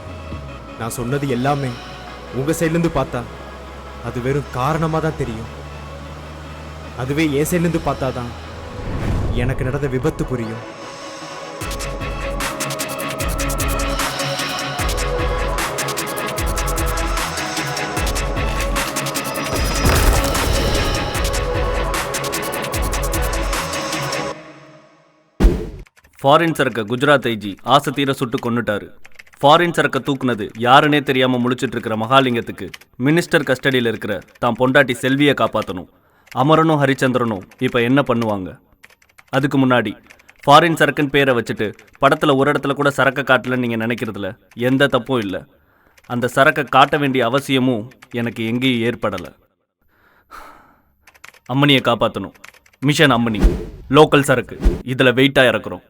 நான் சொன்னது எல்லாமே உங்கள் சைட்லேருந்து பார்த்தா அது வெறும் காரணமாக தான் தெரியும். அதுவே என் சைட்லேருந்து பார்த்தா தான் எனக்கு நடந்த விபத்து புரியும். ஃபாரின் சரக்கை குஜராத் ஐஜி ஆசை தீர சுட்டு கொன்னுட்டாரு. ஃபாரின் சரக்கை தூக்குனது யாருன்னே தெரியாமல் முழிச்சிட்டு இருக்கிற மகாலிங்கத்துக்கு மினிஸ்டர் கஸ்டடியில் இருக்கிற தான் பொண்டாட்டி செல்வியை காப்பாற்றணும். அமரனும் ஹரிச்சந்திரனும் இப்போ என்ன பண்ணுவாங்க? அதுக்கு முன்னாடி ஃபாரின் சரக்குன்னு பேரை வச்சுட்டு படத்தில் ஒரு இடத்துல கூட சரக்கை காட்டலன்னு நீங்கள் நினைக்கிறதுல எந்த தப்பும் இல்லை. அந்த சரக்கை காட்ட வேண்டிய அவசியமும் எனக்கு எங்கேயும் ஏற்படலை. அம்மனியை காப்பாற்றணும். மிஷன் அம்மனி, லோக்கல் சரக்கு, இதில் வெயிட்டாக இறக்குறோம்.